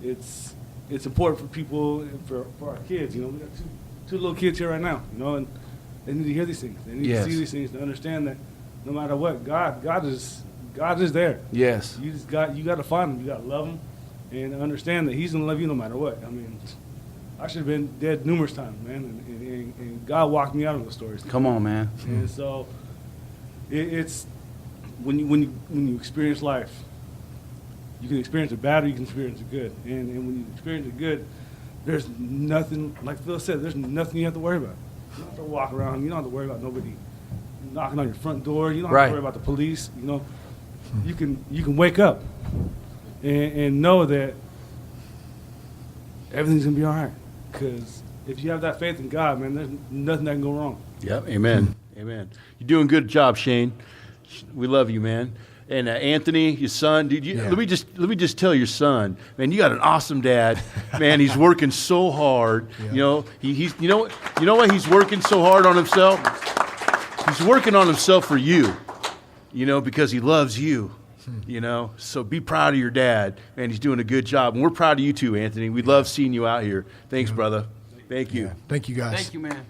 it's important for people, for our kids. You know, we got two little kids here right now. You know, and they need to hear these things. They need to see these things to understand that no matter what, God is there. Yes. You got to find him. You got to love him, and understand that he's gonna love you no matter what. I mean, I should have been dead numerous times, man, and God walked me out of those stories. Come on, man. And so, it's when you experience life, you can experience it bad or you can experience it good. And when you experience it good, there's nothing, like Phil said, there's nothing you have to worry about. You don't have to walk around. You don't have to worry about nobody knocking on your front door. You don't have to worry about the police. You know, you can wake up and know that everything's gonna be all right. Because if you have that faith in God, man, there's nothing that can go wrong. Yep. Amen. Amen. You're doing a good job, Shane. We love you, man. And Anthony, your son, dude. Let me just tell your son, man. You got an awesome dad, man. He's working so hard. Yeah. You know, he's you know why he's working so hard on himself. He's working on himself for you. You know, because he loves you. You know, so be proud of your dad, man. He's doing a good job, and we're proud of you too, Anthony. We love seeing you out here. Thanks, brother. Thank you. Yeah. Thank you, guys. Thank you, man.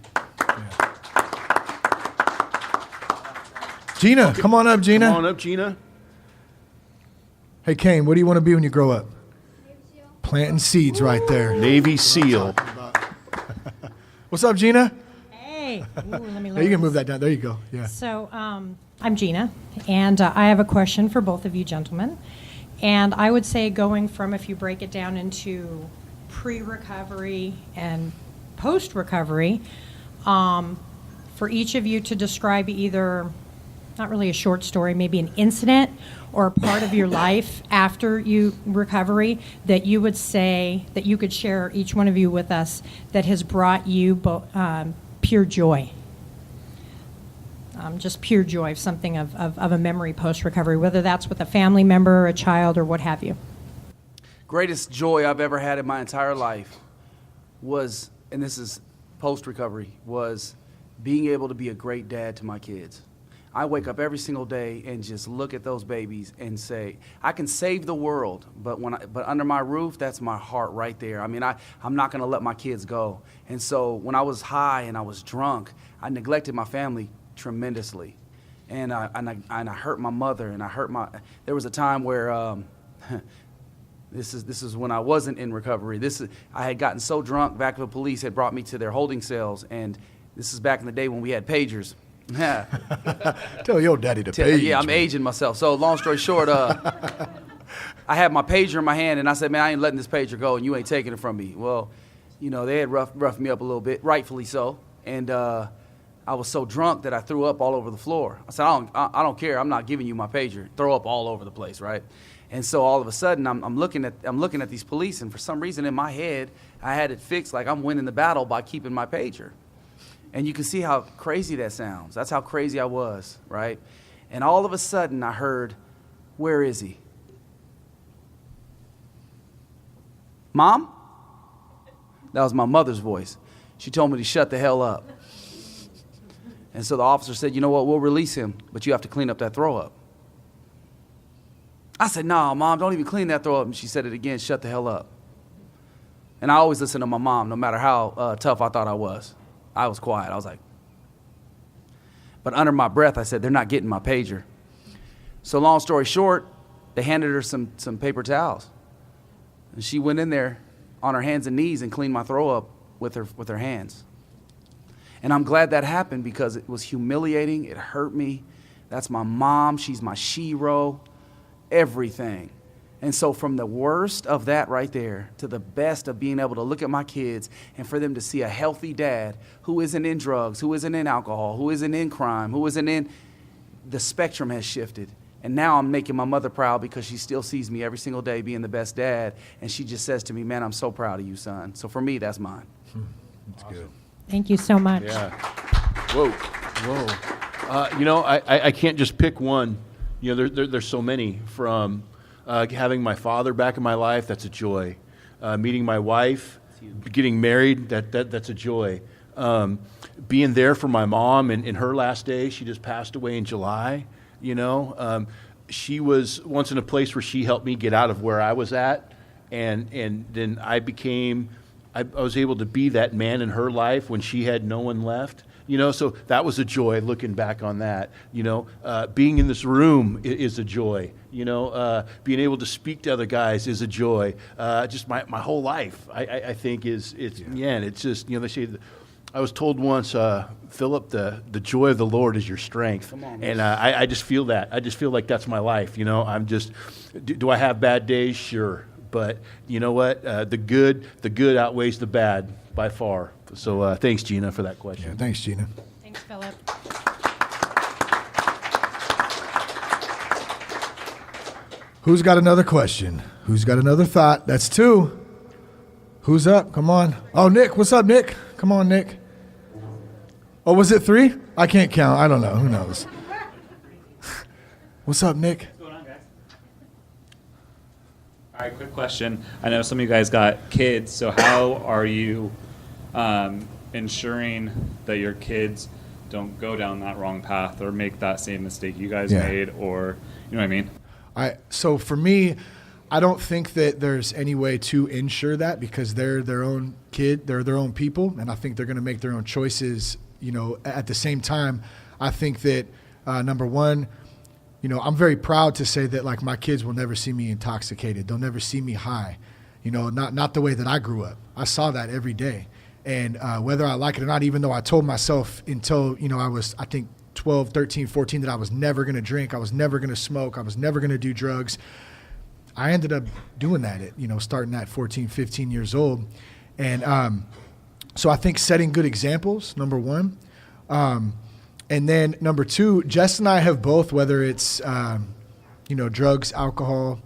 Gina, come on up, Gina. Come on up, Gina. Hey, Kane, what do you want to be when you grow up? Planting seeds right there. Navy SEAL. What's up, Gina? Hey. Ooh, let me Hey, you can move that down. There you go. Yeah. So I'm Gina, and I have a question for both of you gentlemen. And I would say going from, if you break it down into pre-recovery and post-recovery, for each of you to describe either, not really a short story, maybe an incident or a part of your life after you recovery that you would say, that you could share, each one of you with us, that has brought you pure joy. Just pure joy, something of a memory post-recovery, whether that's with a family member, a child, or what have you. Greatest joy I've ever had in my entire life was, and this is post-recovery, was being able to be a great dad to my kids. I wake up every single day and just look at those babies and say, I can save the world, but under my roof, that's my heart right there. I mean, I'm not going to let my kids go. And so when I was high and I was drunk, I neglected my family tremendously. And I hurt my mother, and there was a time where, this is when I wasn't in recovery. I had gotten so drunk, Vacaville Police had brought me to their holding cells, and this is back in the day when we had pagers. Tell your daddy to page. Yeah, I'm aging myself. So long story short, I had my pager in my hand, and I said, man, I ain't letting this pager go, and you ain't taking it from me. Well, you know, they had roughed me up a little bit, rightfully so. And I was so drunk that I threw up all over the floor. I said, I don't care. I'm not giving you my pager. Throw up all over the place, right? And so all of a sudden, I'm looking at these police, and for some reason in my head, I had it fixed like I'm winning the battle by keeping my pager. And you can see how crazy that sounds. That's how crazy I was, right? And all of a sudden, I heard, where is he? Mom? That was my mother's voice. She told me to shut the hell up. And so the officer said, you know what, we'll release him, but you have to clean up that throw up. I said, no, Mom, don't even clean that throw up. And she said it again, shut the hell up. And I always listen to my mom, no matter how tough I thought I was. I was quiet. I was like, but under my breath, I said, they're not getting my pager. So long story short, they handed her some paper towels. And she went in there on her hands and knees and cleaned my throw up with her hands. And I'm glad that happened because it was humiliating. It hurt me. That's my mom. She's my shero. Everything. And so from the worst of that right there to the best of being able to look at my kids and for them to see a healthy dad who isn't in drugs, who isn't in alcohol, who isn't in crime, who isn't in, the spectrum has shifted. And now I'm making my mother proud because she still sees me every single day being the best dad. And she just says to me, man, I'm so proud of you, son. So for me, that's mine. That's good. Thank you so much. Yeah. Whoa. You know, I can't just pick one. You know, there's so many. From having my father back in my life, that's a joy. Meeting my wife, getting married, that's a joy. being there for my mom in her last day. She just passed away in July, you know. She was once in a place where she helped me get out of where I was at, and then I was able to be that man in her life when she had no one left. You know, so that was a joy looking back on that. You know, being in this room is a joy. You know, being able to speak to other guys is a joy. Just my whole life, I think and it's just, you know, they say, I was told once, Philip, the joy of the Lord is your strength. Come on, and I just feel that. I just feel like that's my life. You know, I'm just, do I have bad days? Sure. But you know what? The good outweighs the bad by far. So thanks, Gina, for that question. Yeah, thanks, Gina. Thanks, Philip. Who's got another question? Who's got another thought? That's 2. Who's up? Come on. Oh, Nick. What's up, Nick? Come on, Nick. Oh, was it 3? I can't count. I don't know. Who knows? What's up, Nick? What's going on, guys? All right, quick question. I know some of you guys got kids, so how are you ensuring that your kids don't go down that wrong path or make that same mistake you guys made, or, you know what I mean? So for me, I don't think that there's any way to ensure that, because they're their own kid, they're their own people, and I think they're going to make their own choices. You know, at the same time, I think that number one, you know, I'm very proud to say that, like, my kids will never see me intoxicated. They'll never see me high. You know, not the way that I grew up. I saw that every day. And whether I like it or not, even though I told myself until, you know, I was, I think, 12, 13, 14, that I was never going to drink, I was never going to smoke, I was never going to do drugs, I ended up doing that at, you know, starting at 14, 15 years old. And so I think setting good examples, number one. And then number 2, Jess and I have both, whether it's, you know, drugs, alcohol,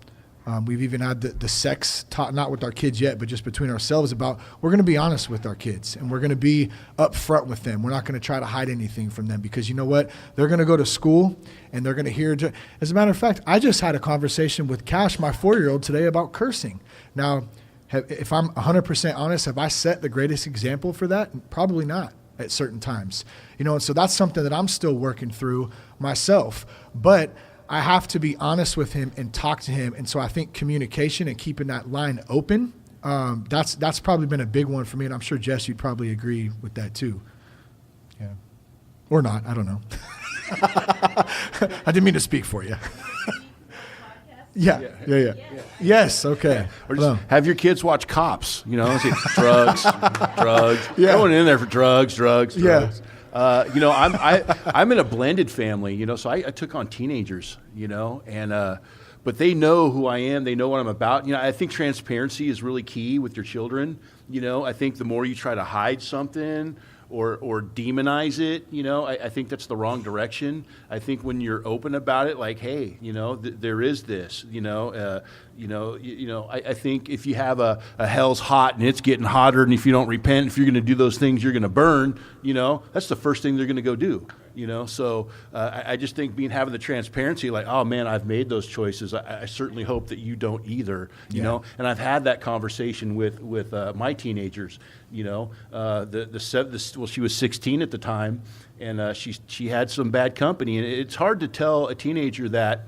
we've even had the sex talk, not with our kids yet, but just between ourselves about, we're going to be honest with our kids, and we're going to be upfront with them. We're not going to try to hide anything from them, because you know what? They're going to go to school and they're going to hear. As a matter of fact, I just had a conversation with Cash, my 4-year-old, today about cursing. Now, if I'm 100% honest, have I set the greatest example for that? Probably not at certain times. You know, and so that's something that I'm still working through myself. But I have to be honest with him and talk to him. And so I think communication and keeping that line open, that's probably been a big one for me. And I'm sure, Jess, you'd probably agree with that too. Yeah. Or not. I don't know. I didn't mean to speak for you. Yeah. Yes. Okay. Or just have your kids watch Cops. You know, see, drugs. Yeah. Going in there for drugs. Yeah. You know, I'm in a blended family. You know, so I took on teenagers. You know, and but they know who I am. They know what I'm about. You know, I think transparency is really key with your children. You know, I think the more you try to hide something or demonize it, you know, I think that's the wrong direction. I think when you're open about it, like, hey, you know, there is this, I think if you have a hell's hot and it's getting hotter, and if you don't repent, if you're going to do those things, you're going to burn, you know, that's the first thing they're going to go do. You know, so I just think having the transparency, like, oh man, I've made those choices. I certainly hope that you don't either. You know, and I've had that conversation with my teenagers. You know, she was 16 at the time, and she had some bad company, and it's hard to tell a teenager that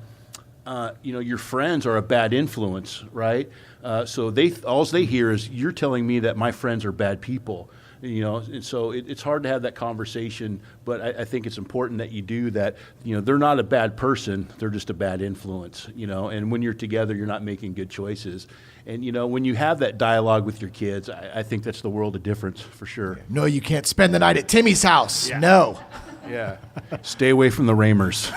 your friends are a bad influence, right? So all they hear is, you're telling me that my friends are bad people. You know, and so it's hard to have that conversation, but I think it's important that you do that. You know, they're not a bad person; they're just a bad influence. You know, and when you're together, you're not making good choices. And you know, when you have that dialogue with your kids, I think that's the world of difference for sure. No, you can't spend the night at Timmy's house. Yeah. No. Yeah. Stay away from the Ramers.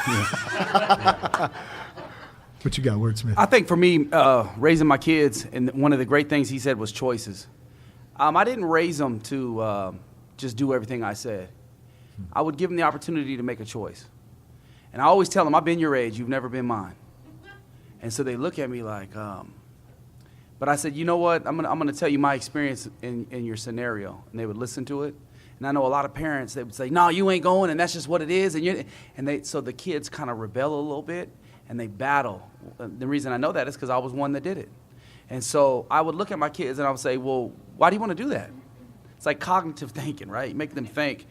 What you got, Wordsmith? I think for me, raising my kids, and one of the great things he said was choices. I didn't raise them to just do everything I said. I would give them the opportunity to make a choice. And I always tell them, I've been your age, you've never been mine. And so they look at me like, but I said, you know what, I'm gonna tell you my experience in your scenario. And they would listen to it. And I know a lot of parents, they would say, no, you ain't going, and that's just what it is. So the kids kind of rebel a little bit, and they battle. The reason I know that is because I was one that did it. And so I would look at my kids and I would say, well, why do you want to do that? It's like cognitive thinking, right? You make them think,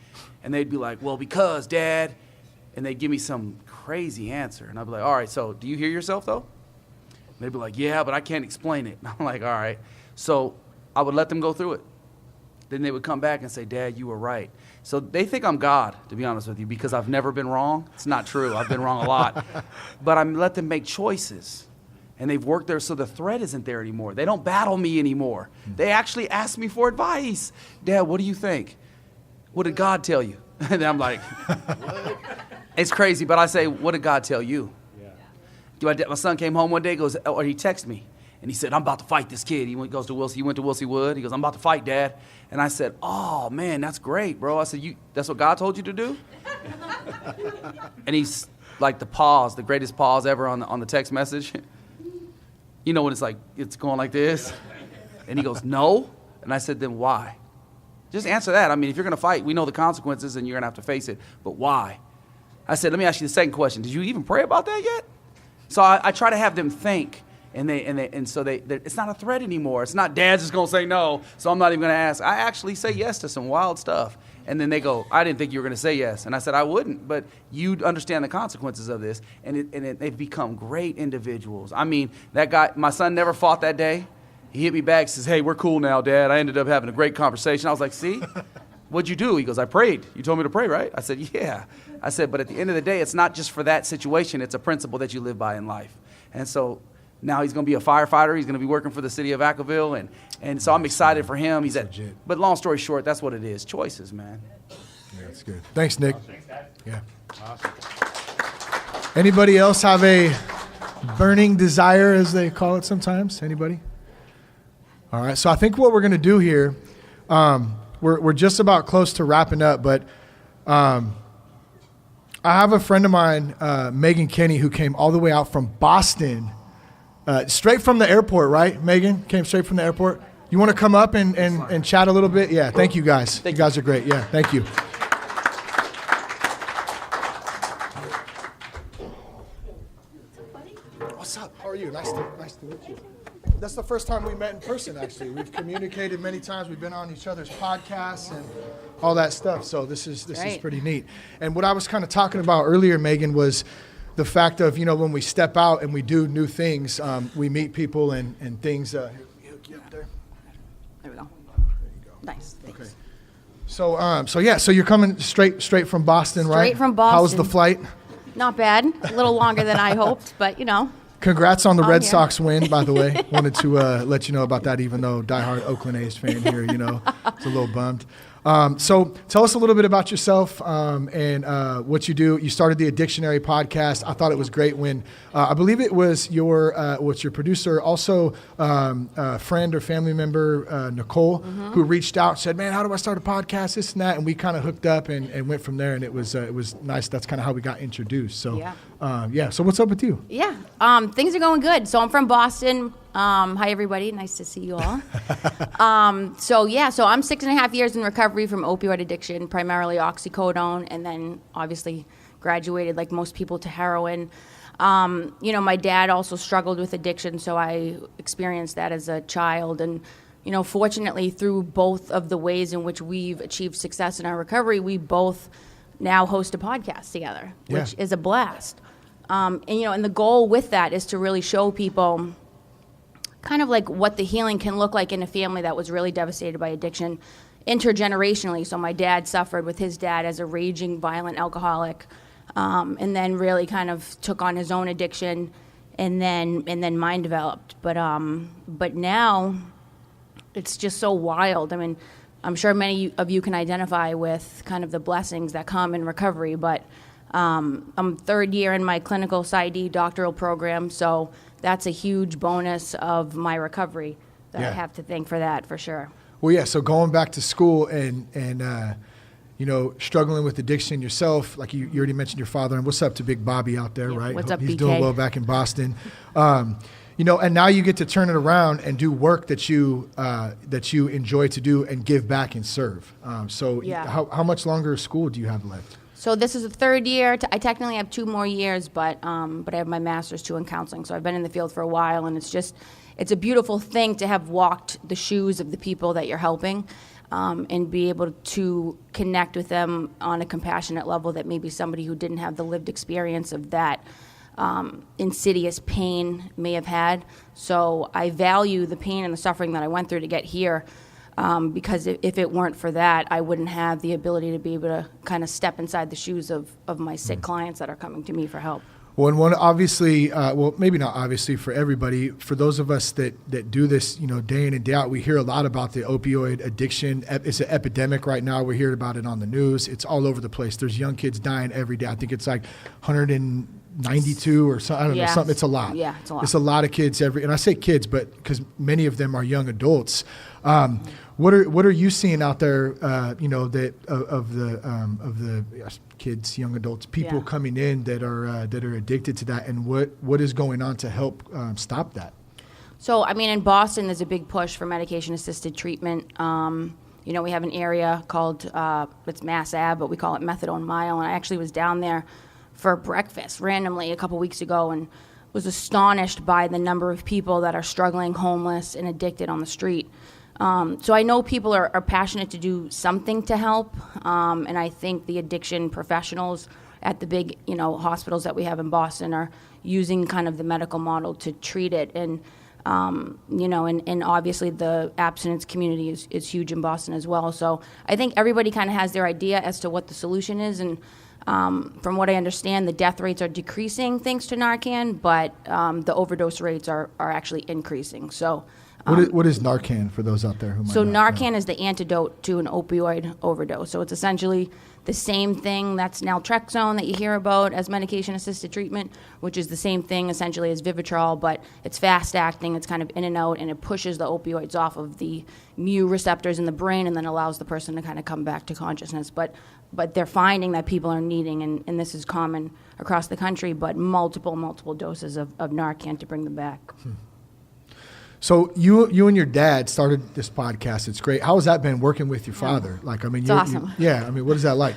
and they'd be like, well, because, Dad, and they'd give me some crazy answer. And I'd be like, all right, so do you hear yourself, though? And they'd be like, yeah, but I can't explain it. And I'm like, all right. So I would let them go through it. Then they would come back and say, Dad, you were right. So they think I'm God, to be honest with you, because I've never been wrong. It's not true. I've been wrong a lot. But I let them make choices. And they've worked there so the threat isn't there anymore. They don't battle me anymore. They actually ask me for advice. Dad, what do you think? What did God tell you? And I'm like, it's crazy. But I say, what did God tell you? Yeah. My son came home one day, or he texted me. And he said, I'm about to fight this kid. He went to Wilsey Wood. He goes, I'm about to fight, Dad. And I said, oh, man, that's great, bro. I said, that's what God told you to do? And he's like the greatest pause ever on the text message. You know when it's like, it's going like this? And he goes, no. And I said, then why? Just answer that. I mean, if you're going to fight, we know the consequences and you're going to have to face it. But why? I said, let me ask you the second question. Did you even pray about that yet? So I try to have them think. And so it's not a threat anymore. It's not Dad's just going to say no, so I'm not even going to ask. I actually say yes to some wild stuff. And then they go, I didn't think you were going to say yes. And I said, I wouldn't, but you'd understand the consequences of this. And they've become great individuals. I mean, that guy, my son never fought that day. He hit me back, says, hey, we're cool now, Dad. I ended up having a great conversation. I was like, see? What'd you do? He goes, I prayed. You told me to pray, right? I said, yeah. I said, but at the end of the day, it's not just for that situation. It's a principle that you live by in life. And so now he's going to be a firefighter. He's going to be working for the city of Vacaville. And so I'm excited for him. But long story short, that's what it is. Choices, man. Yeah, that's good. Thanks, Nick. Thanks, Dad. Yeah. Awesome. Anybody else have a burning desire, as they call it sometimes? Anybody? All right. So I think what we're going to do here, we're just about close to wrapping up, but I have a friend of mine, Maegan Kenney, who came all the way out from Boston. Straight from the airport, right? Maegan came straight from the airport. You want to come up and chat a little bit? Yeah, thank you guys. You guys are great. Yeah, thank you. What's up? How are you? Nice to meet you. That's the first time we met in person, actually. We've communicated many times. We've been on each other's podcasts and all that stuff. So this is pretty neat. And what I was kind of talking about earlier, Maegan, was the fact of, when we step out and we do new things, we meet people and things. There we go. There you go. Nice. Thanks. Okay. So you're coming straight from Boston, right? Straight from Boston. How was the flight? Not bad. A little longer than I hoped, but Congrats on the Red Sox win, by the way. Wanted to let you know about that, even though diehard Oakland A's fan here, it's a little bummed. So tell us a little bit about yourself and what you do. You started the Addictionary Podcast. I thought it was great when I believe it was your producer, also a friend or family member, Nicole, who reached out and said, man, how do I start a podcast, this and that? And we kind of hooked up and went from there, and it was nice. That's kind of how we got introduced. So, so what's up with you? Yeah, things are going good. So I'm from Boston. Hi, everybody. Nice to see you all. So I'm 6.5 years in recovery from opioid addiction, primarily oxycodone, and then obviously graduated, like most people, to heroin. My dad also struggled with addiction, so I experienced that as a child. And, fortunately, through both of the ways in which we've achieved success in our recovery, we both now host a podcast together, which is a blast. And the goal with that is to really show people kind of like what the healing can look like in a family that was really devastated by addiction intergenerationally. So my dad suffered with his dad as a raging, violent alcoholic, and then really kind of took on his own addiction, and then mine developed. But now it's just so wild. I mean, I'm sure many of you can identify with kind of the blessings that come in recovery, but I'm third year in my clinical PsyD doctoral program, so that's a huge bonus of my recovery that I have to thank for that, for sure. Well, yeah, so going back to school and struggling with addiction yourself, like you already mentioned your father, and what's up to Big Bobby out there, right? What's up, He's BK? Doing well back in Boston. And now you get to turn it around and do work that you enjoy to do and give back and serve. How much longer school do you have left? So this is the third year. I technically have 2 more years, but I have my master's too in counseling. So I've been in the field for a while, and it's a beautiful thing to have walked the shoes of the people that you're helping. and be able to connect with them on a compassionate level that maybe somebody who didn't have the lived experience of that insidious pain may have had. So I value the pain and the suffering that I went through to get here, because if it weren't for that, I wouldn't have the ability to be able to kind of step inside the shoes of my sick clients that are coming to me for help. Well, and one obviously, well, maybe not obviously for everybody, for those of us that do this, day in and day out, we hear a lot about the opioid addiction. It's an epidemic right now. We hear about it on the news. It's all over the place. There's young kids dying every day. I think it's like 192 or something. I don't know, something. It's a lot. Yeah, it's a lot. It's a lot of kids and I say kids, but because many of them are young adults. What are you seeing out there? That of the kids, young adults, people coming in that are addicted to that, and what is going on to help stop that? So, I mean, in Boston, there's a big push for medication-assisted treatment. We have an area called it's Mass Ave, but we call it Methadone Mile, and I actually was down there for breakfast randomly a couple weeks ago, and was astonished by the number of people that are struggling, homeless, and addicted on the street. So I know people are passionate to do something to help, and I think the addiction professionals at the big, hospitals that we have in Boston are using kind of the medical model to treat it. And, and obviously the abstinence community is huge in Boston as well. So I think everybody kind of has their idea as to what the solution is. And from what I understand, the death rates are decreasing thanks to Narcan, but the overdose rates are actually increasing. So. What is Narcan for those out there who might So not Narcan know? is the antidote to an opioid overdose. So it's essentially the same thing that's naltrexone that you hear about as medication-assisted treatment, which is the same thing essentially as Vivitrol, but it's fast-acting, it's kind of in and out, and it pushes the opioids off of the mu receptors in the brain and then allows the person to kind of come back to consciousness. But they're finding that people are needing, and this is common across the country, but multiple doses of Narcan to bring them back. So you and your dad started this podcast. It's great. How has that been working with your father? It's awesome. What is that like?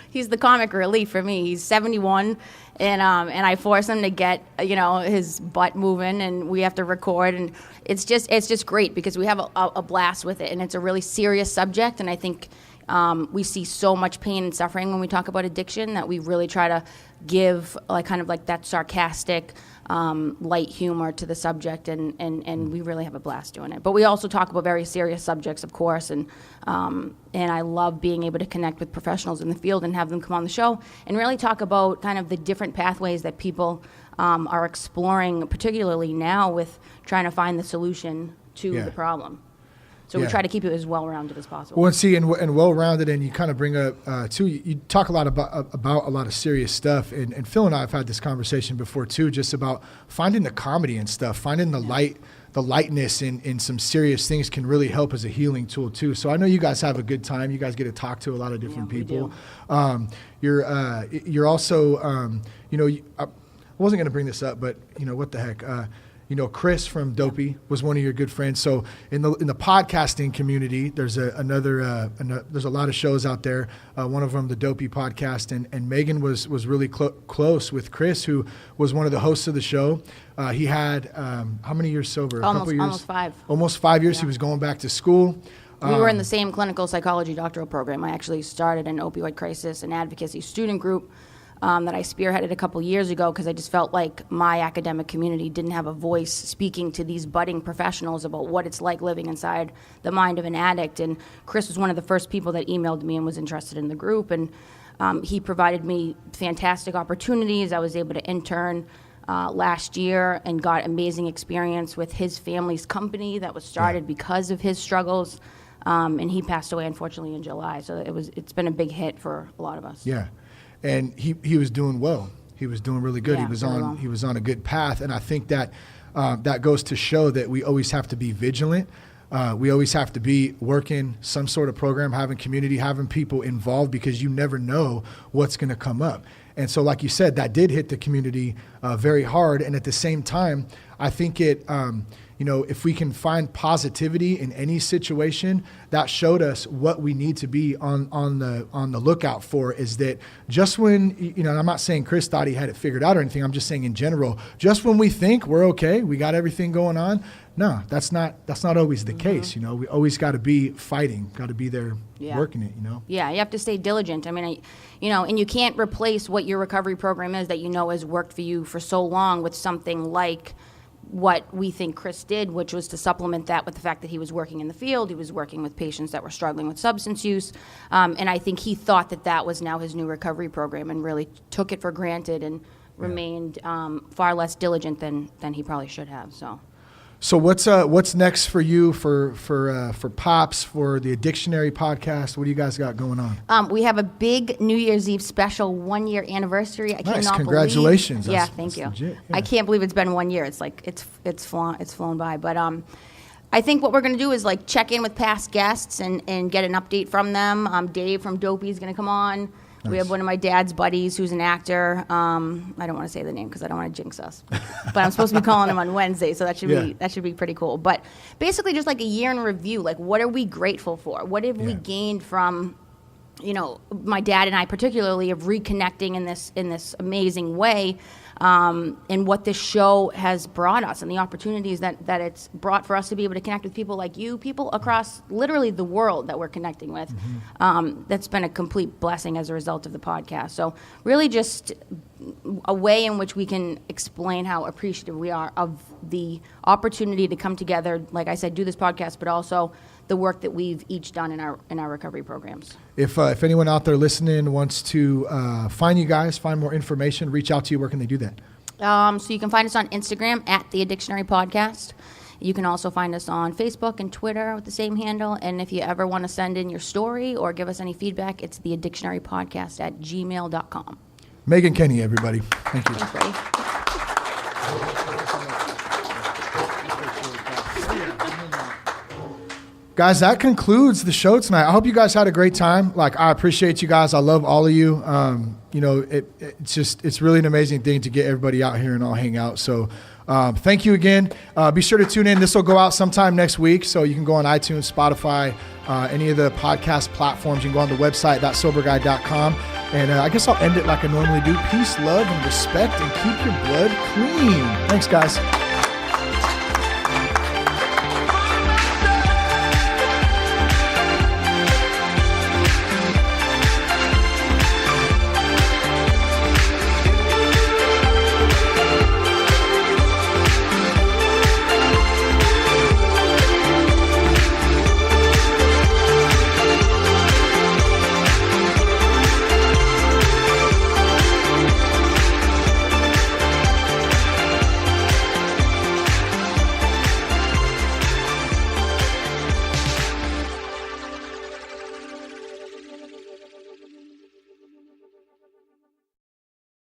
He's the comic relief for me. He's 71, and I force him to get his butt moving, and we have to record, and it's just great because we have a blast with it, and it's a really serious subject, and I think we see so much pain and suffering when we talk about addiction that we really try to give kind of that sarcastic, light humor to the subject, and we really have a blast doing it. But we also talk about very serious subjects, of course, and I love being able to connect with professionals in the field and have them come on the show and really talk about kind of the different pathways that people are exploring, particularly now with trying to find the solution to the problem. So we try to keep it as well-rounded as possible. Well, and well-rounded, and you kind of bring up, too, you talk a lot about a lot of serious stuff, and Phil and I have had this conversation before, too, just about finding the comedy and stuff, finding the lightness in some serious things can really help as a healing tool, too. So I know you guys have a good time. You guys get to talk to a lot of different people. You're also, I wasn't going to bring this up, but, what the heck, Chris from Dopey was one of your good friends. So in the podcasting community, there's there's a lot of shows out there. One of them, the Dopey podcast, and Maegan was really close with Chris, who was one of the hosts of the show. He had how many years sober? Almost 5. Almost 5 years. Yeah. He was going back to school. We were in the same clinical psychology doctoral program. I actually started an opioid crisis and advocacy student group that I spearheaded a couple years ago because I just felt like my academic community didn't have a voice speaking to these budding professionals about what it's like living inside the mind of an addict. And Chris was one of the first people that emailed me and was interested in the group. And he provided me fantastic opportunities. I was able to intern last year and got amazing experience with his family's company that was started because of his struggles. And he passed away, unfortunately, in July. So it's been a big hit for a lot of us. Yeah. And he was doing well. He was doing really good. Yeah, he was on a good path. And I think that that goes to show that we always have to be vigilant. We always have to be working some sort of program, having community, having people involved, because you never know what's going to come up. And so, like you said, that did hit the community very hard. And at the same time, I think it, if we can find positivity in any situation, that showed us what we need to be on the lookout for. Is that just when, I'm not saying Chris thought he had it figured out or anything. I'm just saying in general, just when we think we're okay, we got everything going on. No, that's not always the case. We always got to be fighting, got to be there working it. Yeah, you have to stay diligent. I mean, and you can't replace what your recovery program is that has worked for you for so long with something like what we think Chris did, which was to supplement that with the fact that he was working in the field, he was working with patients that were struggling with substance use, and I think he thought that was now his new recovery program and really took it for granted and remained far less diligent than he probably should have. So what's next for you for Pops, for the Addictionary Podcast? What do you guys got going on? We have a big New Year's Eve special 1-year anniversary. I nice, cannot congratulations! Believe, thank you. Legit, I can't believe it's been 1 year. It's like it's flown by. But I think what we're going to do is check in with past guests and get an update from them. Dave from Dopey is going to come on. Nice. We have one of my dad's buddies who's an actor. I don't want to say the name because I don't want to jinx us. But I'm supposed to be calling him on Wednesday, so that should be pretty cool. But basically, just a year in review. What are we grateful for? What have we gained from, my dad and I particularly, of reconnecting in this amazing way, and what this show has brought us, and the opportunities that it's brought for us to be able to connect with people like you, people across literally the world that we're connecting with. That's been a complete blessing as a result of the podcast. So really just a way in which we can explain how appreciative we are of the opportunity to come together, like I said, do this podcast, but also the work that we've each done in our recovery programs. If anyone out there listening wants to find you guys, find more information, reach out to you, where can they do that? So you can find us on Instagram at the Addictionary Podcast. You can also find us on Facebook and Twitter with the same handle. And if you ever want to send in your story or give us any feedback, it's the Addictionary Podcast at gmail.com. Maegan Kenney, everybody. Thank you. Thanks, buddy. Guys, that concludes the show tonight. I hope you guys had a great time. I appreciate you guys. I love all of you. It's really an amazing thing to get everybody out here and all hang out. So thank you again. Be sure to tune in. This will go out sometime next week. So you can go on iTunes, Spotify, any of the podcast platforms. You can go on the website, thatsoberguy.com. And I guess I'll end it like I normally do. Peace, love, and respect, and keep your blood clean. Thanks, guys.